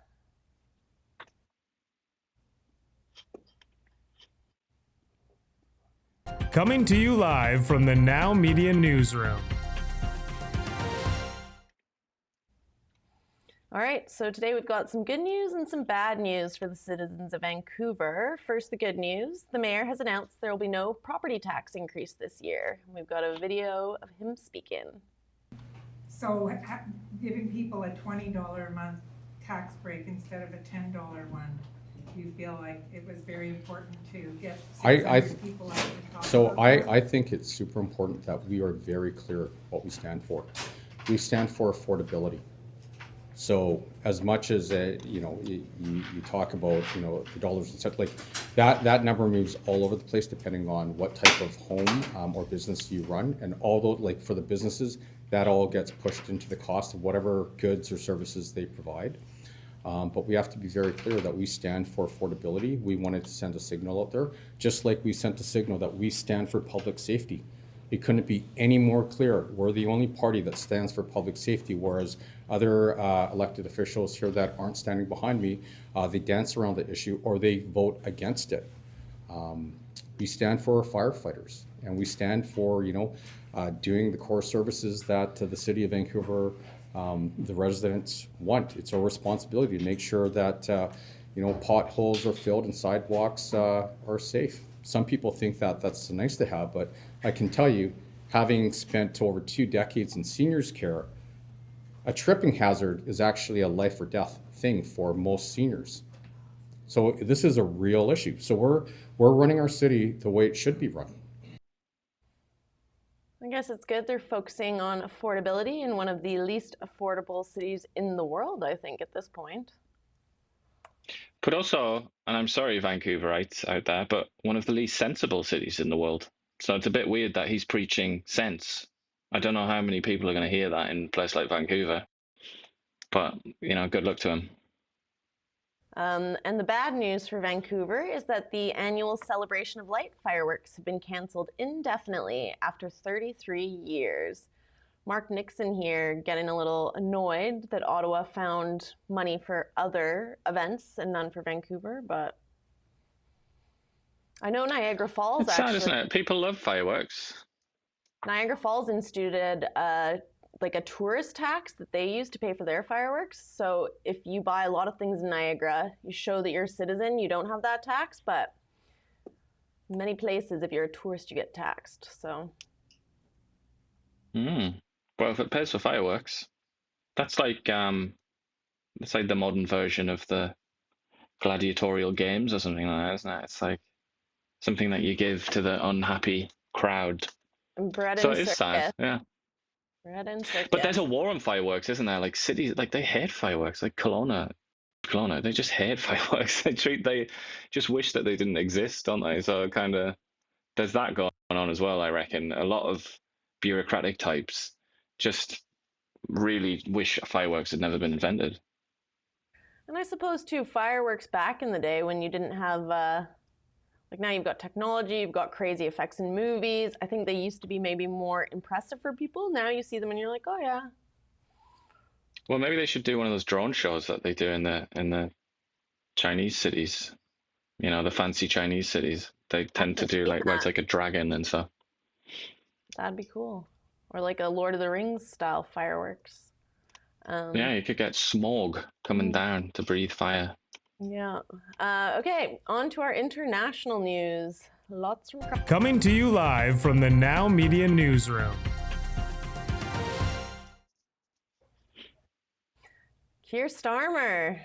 Coming to you live from the Now Media Newsroom. All right, so today we've got some good news and some bad news for the citizens of Vancouver. First, the good news. The mayor has announced there will be no property tax increase this year. We've got a video of him speaking. So giving people a $20 a month tax break instead of a $10 one Do you feel like it was very important to get I 600 people out to talk so about that? I think it's super important that we are very clear what we stand for. We stand for affordability. So as much as you talk about the dollars and stuff like that number moves all over the place depending on what type of home or business you run, and although like for the businesses that all gets pushed into the cost of whatever goods or services they provide. But we have to be very clear that we stand for affordability. We wanted to send a signal out there, just like we sent a signal that we stand for public safety. It couldn't be any more clear. We're the only party that stands for public safety, whereas other elected officials here that aren't standing behind me, they dance around the issue or they vote against it. We stand for our firefighters, and we stand for doing the core services that the City of Vancouver, the residents want. It's our responsibility to make sure that potholes are filled and sidewalks are safe. Some people think that that's nice to have, but I can tell you, having spent over 2 decades in seniors care, a tripping hazard is actually a life or death thing for most seniors. So this is a real issue. So we're running our city the way it should be run. I guess it's good they're focusing on affordability in one of the least affordable cities in the world, I think, at this point. But also, and I'm sorry, Vancouverites out there, but one of the least sensible cities in the world. So it's a bit weird that he's preaching sense. I don't know how many people are going to hear that in a place like Vancouver, but good luck to him. And the bad news for Vancouver is that the annual celebration of light fireworks have been canceled indefinitely after 33 years. Mark Nixon here getting a little annoyed that Ottawa found money for other events and none for Vancouver, but I know Niagara Falls it's sad, isn't it? People love fireworks. Niagara Falls instituted a tourist tax that they use to pay for their fireworks. So if you buy a lot of things in Niagara, you show that you're a citizen, you don't have that tax, but in many places, if you're a tourist, you get taxed, so. Well, if it pays for fireworks, that's like the modern version of the gladiatorial games or something like that, isn't it? It's like something that you give to the unhappy crowd. Bread so and it is circus. sad, yeah. Bread and circus. But there's a war on fireworks, isn't there? Like cities, like they hate fireworks. Like Kelowna, they just hate fireworks. They just wish that they didn't exist, don't they? So kind of, there's that going on as well. I reckon a lot of bureaucratic types just really wish fireworks had never been invented. And I suppose too, fireworks back in the day when you didn't have now you've got technology, you've got crazy effects in movies. I think they used to be maybe more impressive for people. Now you see them and you're like, oh yeah. Well, maybe they should do one of those drone shows that they do in the Chinese cities. The fancy Chinese cities. They tend to do where it's like a dragon and stuff. That'd be cool. Or like a Lord of the Rings style fireworks. Yeah, you could get smog coming down to breathe fire. Yeah. Okay, on to our international news. Lots from coming to you live from the Now Media Newsroom. Keir Starmer.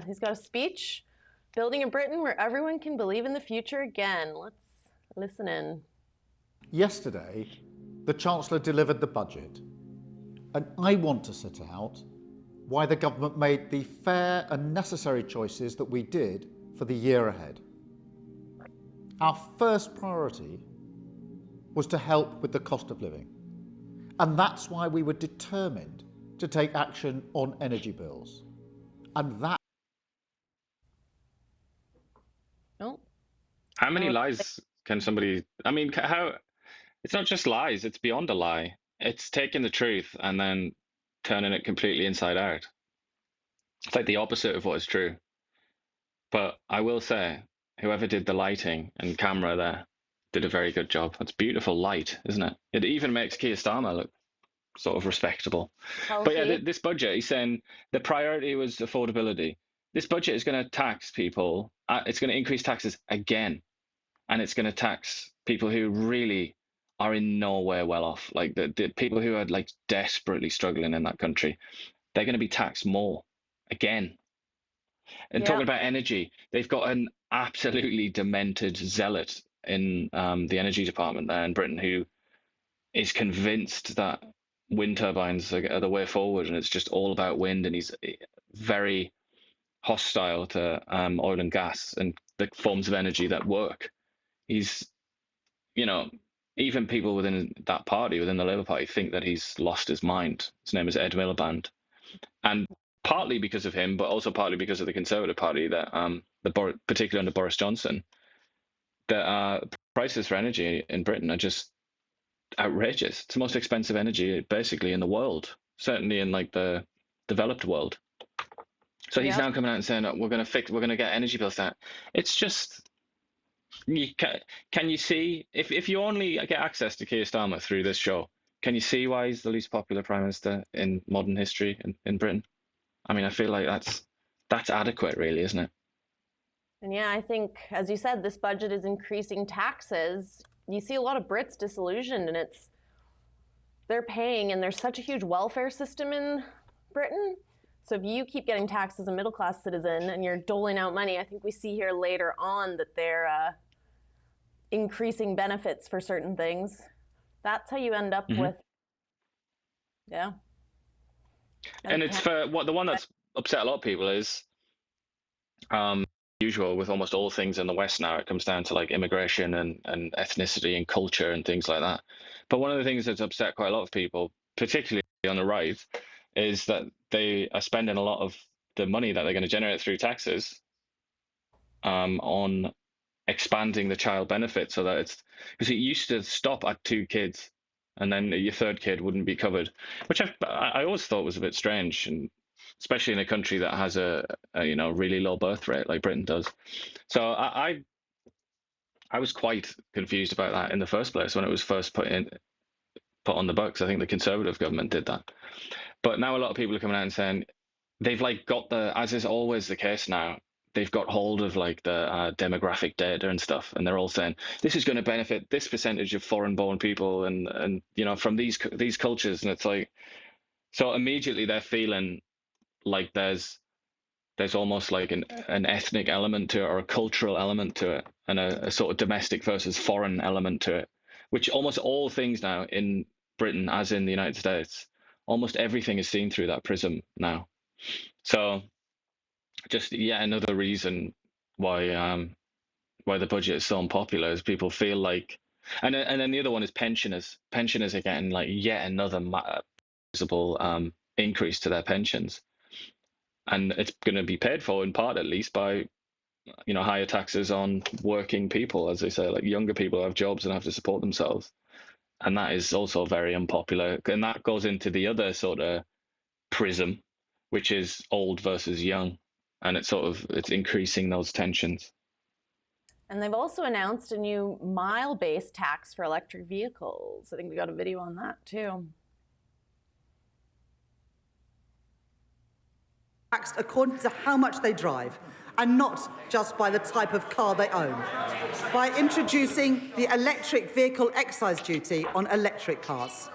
He's got a speech, building a Britain where everyone can believe in the future again. Let's listen in. Yesterday, the Chancellor delivered the budget, and I want to set out why the government made the fair and necessary choices that we did for the year ahead. Our first priority was to help with the cost of living, and that's why we were determined to take action on energy bills. And that... Oh. How many lies can somebody... how... It's not just lies, it's beyond a lie. It's taking the truth and then turning it completely inside out. It's like the opposite of what is true. But I will say, whoever did the lighting and camera there did a very good job. It's beautiful light, isn't it? It even makes Keir Starmer look sort of respectable. Healthy. But yeah, this budget, he's saying the priority was affordability. This budget is going to tax people. It's going to increase taxes again. And it's going to tax people who really are in nowhere well off. Like the people who are like desperately struggling in that country, they're going to be taxed more again. And talking about energy, they've got an absolutely demented zealot in the energy department there in Britain who is convinced that wind turbines are the way forward, and it's just all about wind. And he's very hostile to oil and gas and the forms of energy that work. He's, even people within that party, within the Labour Party, think that he's lost his mind. His name is Ed Miliband. And partly because of him, but also partly because of the Conservative Party, that particularly under Boris Johnson, the prices for energy in Britain are just outrageous. It's the most expensive energy basically in the world, certainly in like the developed world. So he's now coming out and saying, we're going to get energy bills down. It's just, can you see, if you only get access to Keir Starmer through this show, can you see why he's the least popular Prime Minister in modern history in Britain? I mean, I feel like that's adequate, really, isn't it? And yeah, I think, as you said, this budget is increasing taxes. You see a lot of Brits disillusioned, and they're paying, and there's such a huge welfare system in Britain. So if you keep getting taxed as a middle-class citizen and you're doling out money, I think we see here later on that they're increasing benefits for certain things. That's how you end up with, And it's for the one that's upset a lot of people is, usual with almost all things in the West now, it comes down to like immigration and ethnicity and culture and things like that. But one of the things that's upset quite a lot of people, particularly on the right, is that they are spending a lot of the money that they're going to generate through taxes on expanding the child benefit, so that it's, because it used to stop at 2 kids and then your 3rd kid wouldn't be covered, which I always thought was a bit strange, and especially in a country that has a really low birth rate like Britain does. So I was quite confused about that in the first place when it was first put on the books. I think the Conservative government did that. But now a lot of people are coming out and saying they've like got as is always the case now, they've got hold of like the demographic data and stuff, and they're all saying this is going to benefit this percentage of foreign-born people and from these cultures, and it's like, so immediately they're feeling like there's almost like an ethnic element to it, or a cultural element to it, and a sort of domestic versus foreign element to it, which almost all things now in Britain, as in the United States, almost everything is seen through that prism now. So just yet another reason why the budget is so unpopular is people feel like, and then the other one is pensioners. Pensioners are getting like yet another visible increase to their pensions, and it's going to be paid for in part, at least, by higher taxes on working people, as they say, like younger people who have jobs and have to support themselves. And that is also very unpopular. And that goes into the other sort of prism, which is old versus young. And it's increasing those tensions. And they've also announced a new mile-based tax for electric vehicles. I think we got a video on that too. Taxed according to how much they drive, and not just by the type of car they own, by introducing the electric vehicle excise duty on electric cars.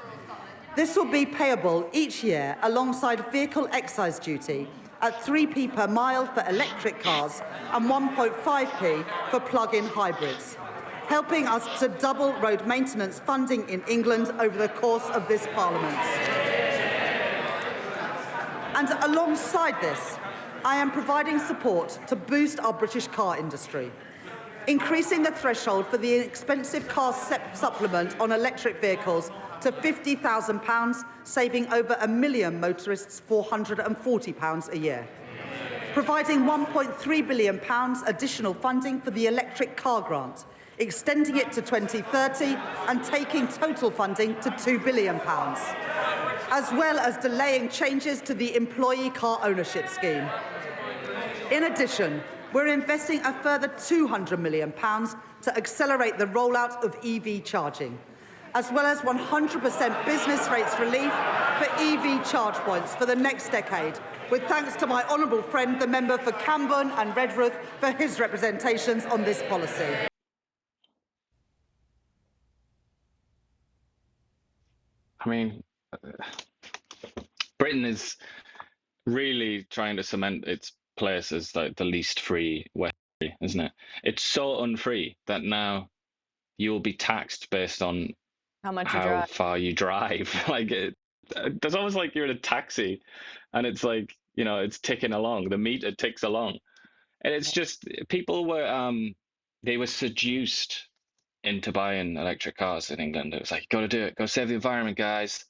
This will be payable each year alongside vehicle excise duty at 3p per mile for electric cars and 1.5p for plug-in hybrids, helping us to double road maintenance funding in England over the course of this Parliament. And alongside this, I am providing support to boost our British car industry, increasing the threshold for the expensive car supplement on electric vehicles to £50,000, saving over 1 million motorists £440 a year. Providing £1.3 billion additional funding for the electric car grant, extending it to 2030 and taking total funding to £2 billion, as well as delaying changes to the employee car ownership scheme. In addition, we're investing a further £200 million to accelerate the rollout of EV charging, as well as 100% business rates relief for EV charge points for the next decade, with thanks to my honourable friend, the member for Camborne and Redruth, for his representations on this policy. I mean, Britain is really trying to cement its place as like the least free West, isn't it? It's so unfree that now you will be taxed based on How much you how drive. far you drive. Like it's almost like you're in a taxi, and it's like, you know, it's ticking along. The meter ticks along, and it's just people were they were seduced into buying electric cars in England. It was like, got to do it, got to save the environment, guys.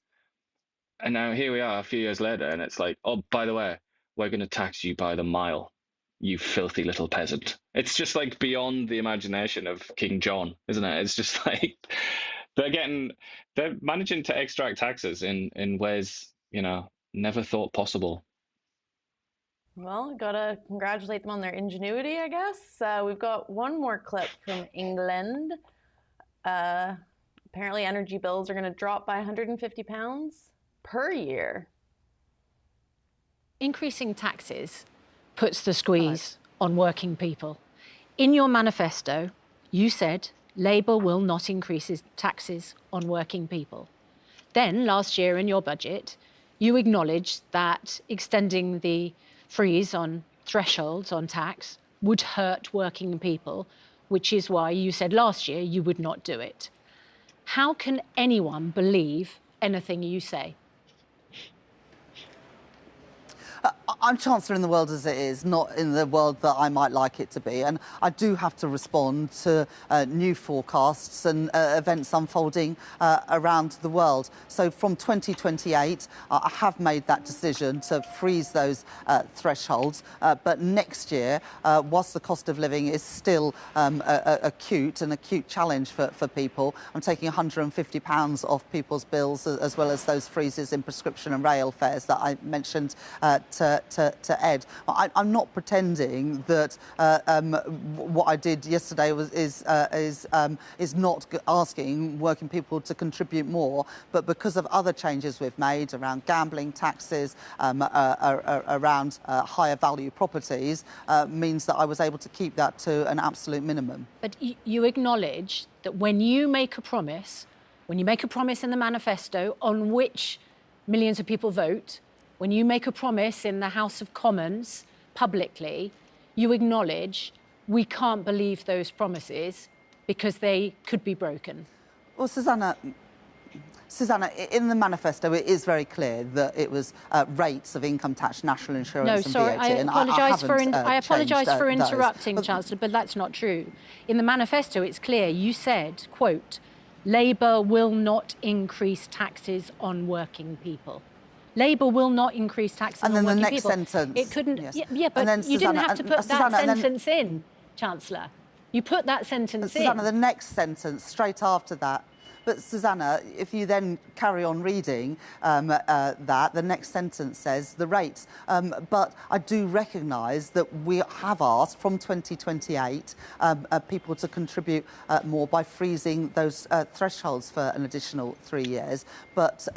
And now here we are a few years later, and it's like, oh, by the way, we're going to tax you by the mile, you filthy little peasant. It's just like beyond the imagination of King John, isn't it? It's just like they're managing to extract taxes in ways, you know, never thought possible. Well, gotta congratulate them on their ingenuity, I guess. We've got one more clip from England. Apparently energy bills are going to drop by £150 per year. Increasing taxes puts the squeeze on working people. In your manifesto, you said Labour will not increase its taxes on working people. Then, last year in your budget, you acknowledged that extending the freeze on thresholds on tax would hurt working people, which is why you said last year you would not do it. How can anyone believe anything you say? I'm Chancellor in the world as it is, not in the world that I might like it to be. And I do have to respond to new forecasts and events unfolding around the world. So from 2028, I have made that decision to freeze those thresholds. But next year, whilst the cost of living is still an acute challenge for people, I'm taking £150 off people's bills, as well as those freezes in prescription and rail fares that I mentioned to Ed. I'm not pretending that what I did yesterday is not asking working people to contribute more, but because of other changes we've made around gambling taxes, around higher value properties, means that I was able to keep that to an absolute minimum. But you acknowledge that when you make a promise in the manifesto on which millions of people vote, when you make a promise in the House of Commons publicly, you acknowledge we can't believe those promises because they could be broken. Well, Susanna, in the manifesto, it is very clear that it was rates of income tax, national insurance, and VAT. I apologise for interrupting, those. Chancellor, but that's not true. In the manifesto, it's clear. You said, quote, Labour will not increase taxes on working people. Labour will not increase taxes on working people. And then the next sentence. It couldn't. Yes. Yeah, but then, you didn't have to put that sentence then, in, Chancellor. You put that sentence in. Susanna, the next sentence, straight after that. But Susanna, if you then carry on reading the next sentence says the rates. But I do recognise that we have asked from 2028 people to contribute more by freezing those thresholds for an additional 3 years. But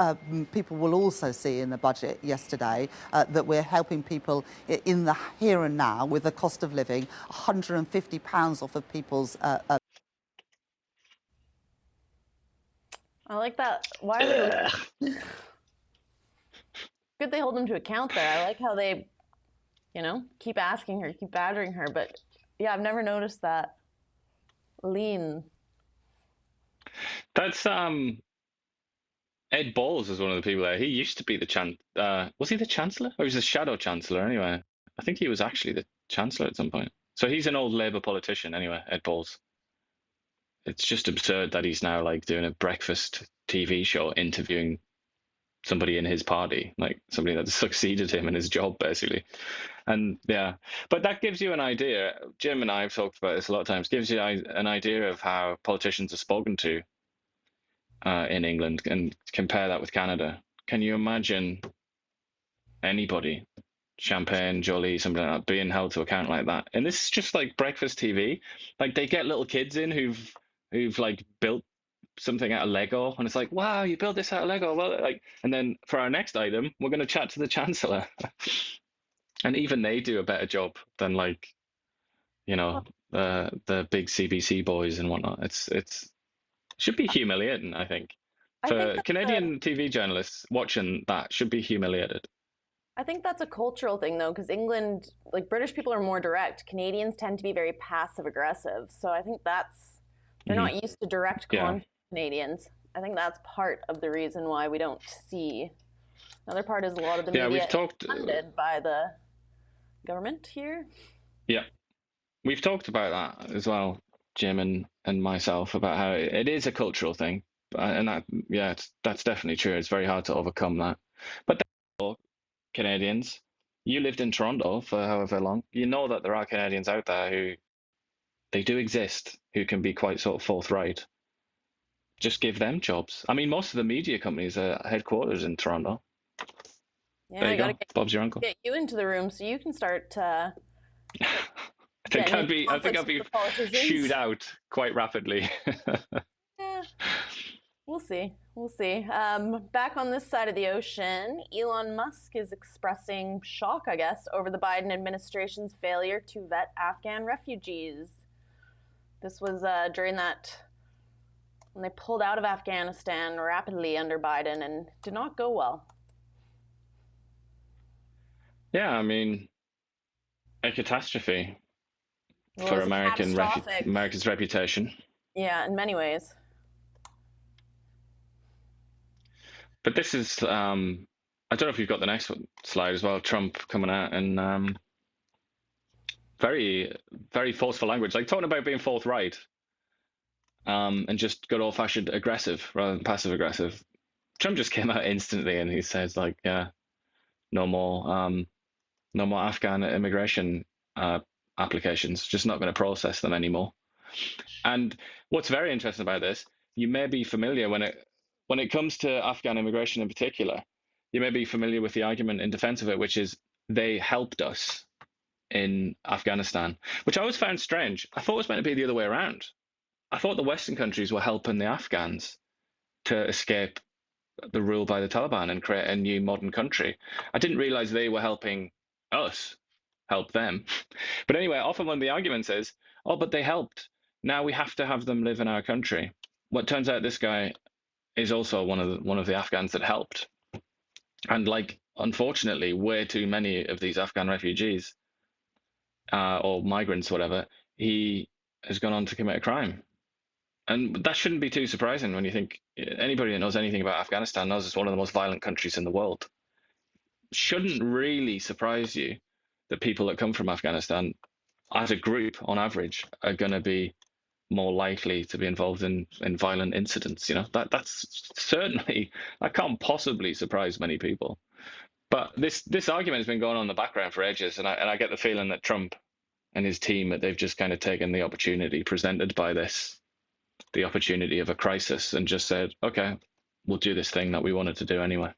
people will also see in the budget yesterday that we're helping people in the here and now with the cost of living, £150 off of people's I like that. Why are they... Good they hold them to account there. I like how they, keep asking her, keep badgering her. But yeah, I've never noticed that. Lean. That's Ed Balls is one of the people there. He used to be the was he the Chancellor? Or he was the Shadow Chancellor anyway? I think he was actually the Chancellor at some point. So he's an old Labour politician anyway, Ed Balls. It's just absurd that he's now like doing a breakfast TV show interviewing somebody in his party, like somebody that succeeded him in his job, basically. And yeah, but that gives you an idea. Jim and I have talked about this a lot of times. Gives you an idea of how politicians are spoken to in England, and compare that with Canada. Can you imagine anybody, Champagne, Jolie, something like that, being held to account like that? And this is just like breakfast TV. Like they get little kids in who've like built something out of Lego, and it's like, wow, you built this out of Lego. Well, like, and then for our next item, we're going to chat to the Chancellor, and even they do a better job than like, the big CBC boys and whatnot. It's should be humiliating, I think. For Canadian TV journalists watching that should be humiliated. I think that's a cultural thing, though, because England, like British people are more direct. Canadians tend to be very passive aggressive. So I think they're not used to direct conflict, Canadians. I think that's part of the reason why we don't see. Another part is a lot of the media is funded by the government here. Yeah, we've talked about that as well, Jim and myself, about how it is a cultural thing. And that's definitely true. It's very hard to overcome that. But Canadians, you lived in Toronto for however long. You know that there are Canadians out there who they do exist, who can be quite sort of forthright. Just give them jobs. I mean, most of the media companies are headquarters in Toronto. Yeah, there you go. Bob's your uncle. Get you into the room so you can start. I think I'd be shooed out quite rapidly. Yeah, we'll see. We'll see. Back on this side of the ocean, Elon Musk is expressing shock, I guess, over the Biden administration's failure to vet Afghan refugees. This was during that when they pulled out of Afghanistan rapidly under Biden and did not go well. Yeah, I mean, a catastrophe for America's reputation. Yeah, in many ways. But this is, I don't know if you've got the next slide as well, Trump coming out and very, very forceful language, like talking about being forthright and just good old-fashioned aggressive rather than passive-aggressive. Trump just came out instantly and he says, like, yeah, no more Afghan immigration applications, just not going to process them anymore. And what's very interesting about this, you may be familiar when it comes to Afghan immigration in particular, you may be familiar with the argument in defense of it, which is they helped us in Afghanistan, which I always found strange. I thought it was meant to be the other way around. I thought the Western countries were helping the Afghans to escape the rule by the Taliban and create a new modern country. I didn't realize they were helping us help them. But anyway, often when the argument is, oh, but they helped, now we have to have them live in our country. Well, it turns out this guy is also one of the Afghans that helped. And like, unfortunately, way too many of these Afghan refugees or migrants, whatever, he has gone on to commit a crime. And that shouldn't be too surprising when you think anybody that knows anything about Afghanistan knows it's one of the most violent countries in the world. Shouldn't really surprise you that people that come from Afghanistan, as a group, on average, are going to be more likely to be involved in violent incidents. You know, that's certainly, that can't possibly surprise many people. But this argument has been going on in the background for ages, and I get the feeling that Trump and his team, that they've just kind of taken the opportunity presented by this, the opportunity of a crisis, and just said, okay, we'll do this thing that we wanted to do anyway.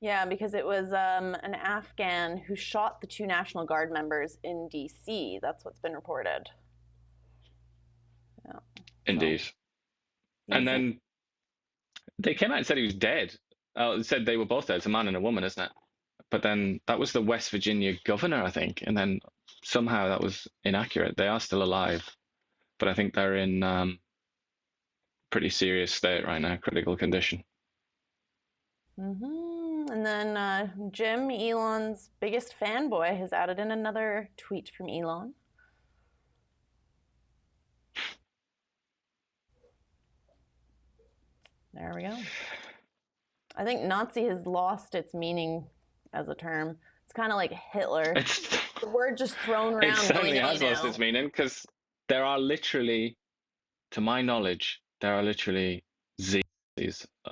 Yeah, because it was an Afghan who shot the 2 National Guard members in D.C. That's what's been reported. Yeah. Indeed. And then they came out and said he was dead. Said they were both dead. It's a man and a woman, isn't it? But then that was the West Virginia governor, I think. And then somehow that was inaccurate. They are still alive, but I think they're in pretty serious state right now, critical condition. And then Jim, Elon's biggest fanboy, has added in another tweet from Elon. There we go. I think Nazi has lost its meaning as a term. It's kind of like Hitler. The word just thrown around. It certainly has lost its meaning, because there are literally, to my knowledge, there are literally Z's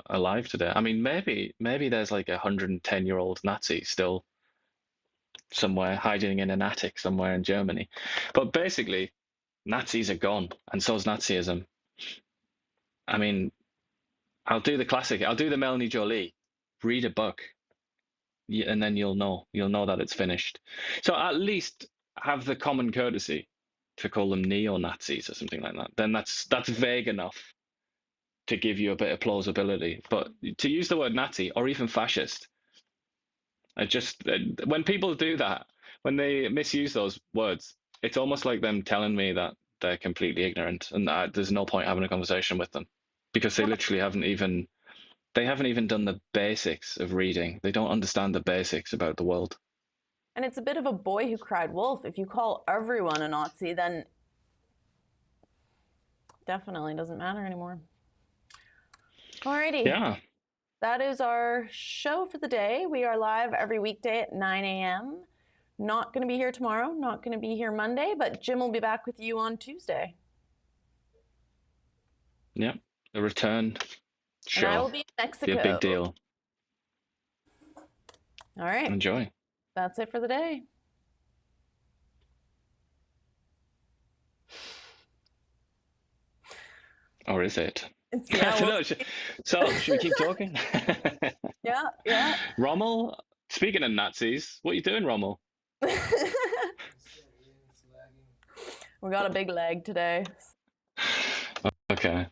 alive today. I mean, maybe there's like a 110-year-old Nazi still somewhere hiding in an attic somewhere in Germany. But basically, Nazis are gone, and so's Nazism. I mean, I'll do the classic. I'll do the Melanie Jolie. Read a book, and then you'll know that it's finished. So at least have the common courtesy to call them neo-Nazis or something like that. Then that's vague enough to give you a bit of plausibility. But to use the word Nazi or even fascist, when people do that, when they misuse those words, it's almost like them telling me that they're completely ignorant and that there's no point having a conversation with them, because they literally haven't even They haven't even done the basics of reading. They don't understand the basics about the world. And it's a bit of a boy who cried wolf. If you call everyone a Nazi, then definitely doesn't matter anymore. Alrighty. Yeah. That is our show for the day. We are live every weekday at 9 a.m. Not going to be here tomorrow, not going to be here Monday, but Jim will be back with you on Tuesday. Yeah, a return show. And I will be in Mexico. Be a big deal. All right. Enjoy. That's it for the day. Or is it? Yeah, no, so, should we keep talking? Yeah. Rommel, speaking of Nazis, what are you doing, Rommel? We got a big leg today. Okay.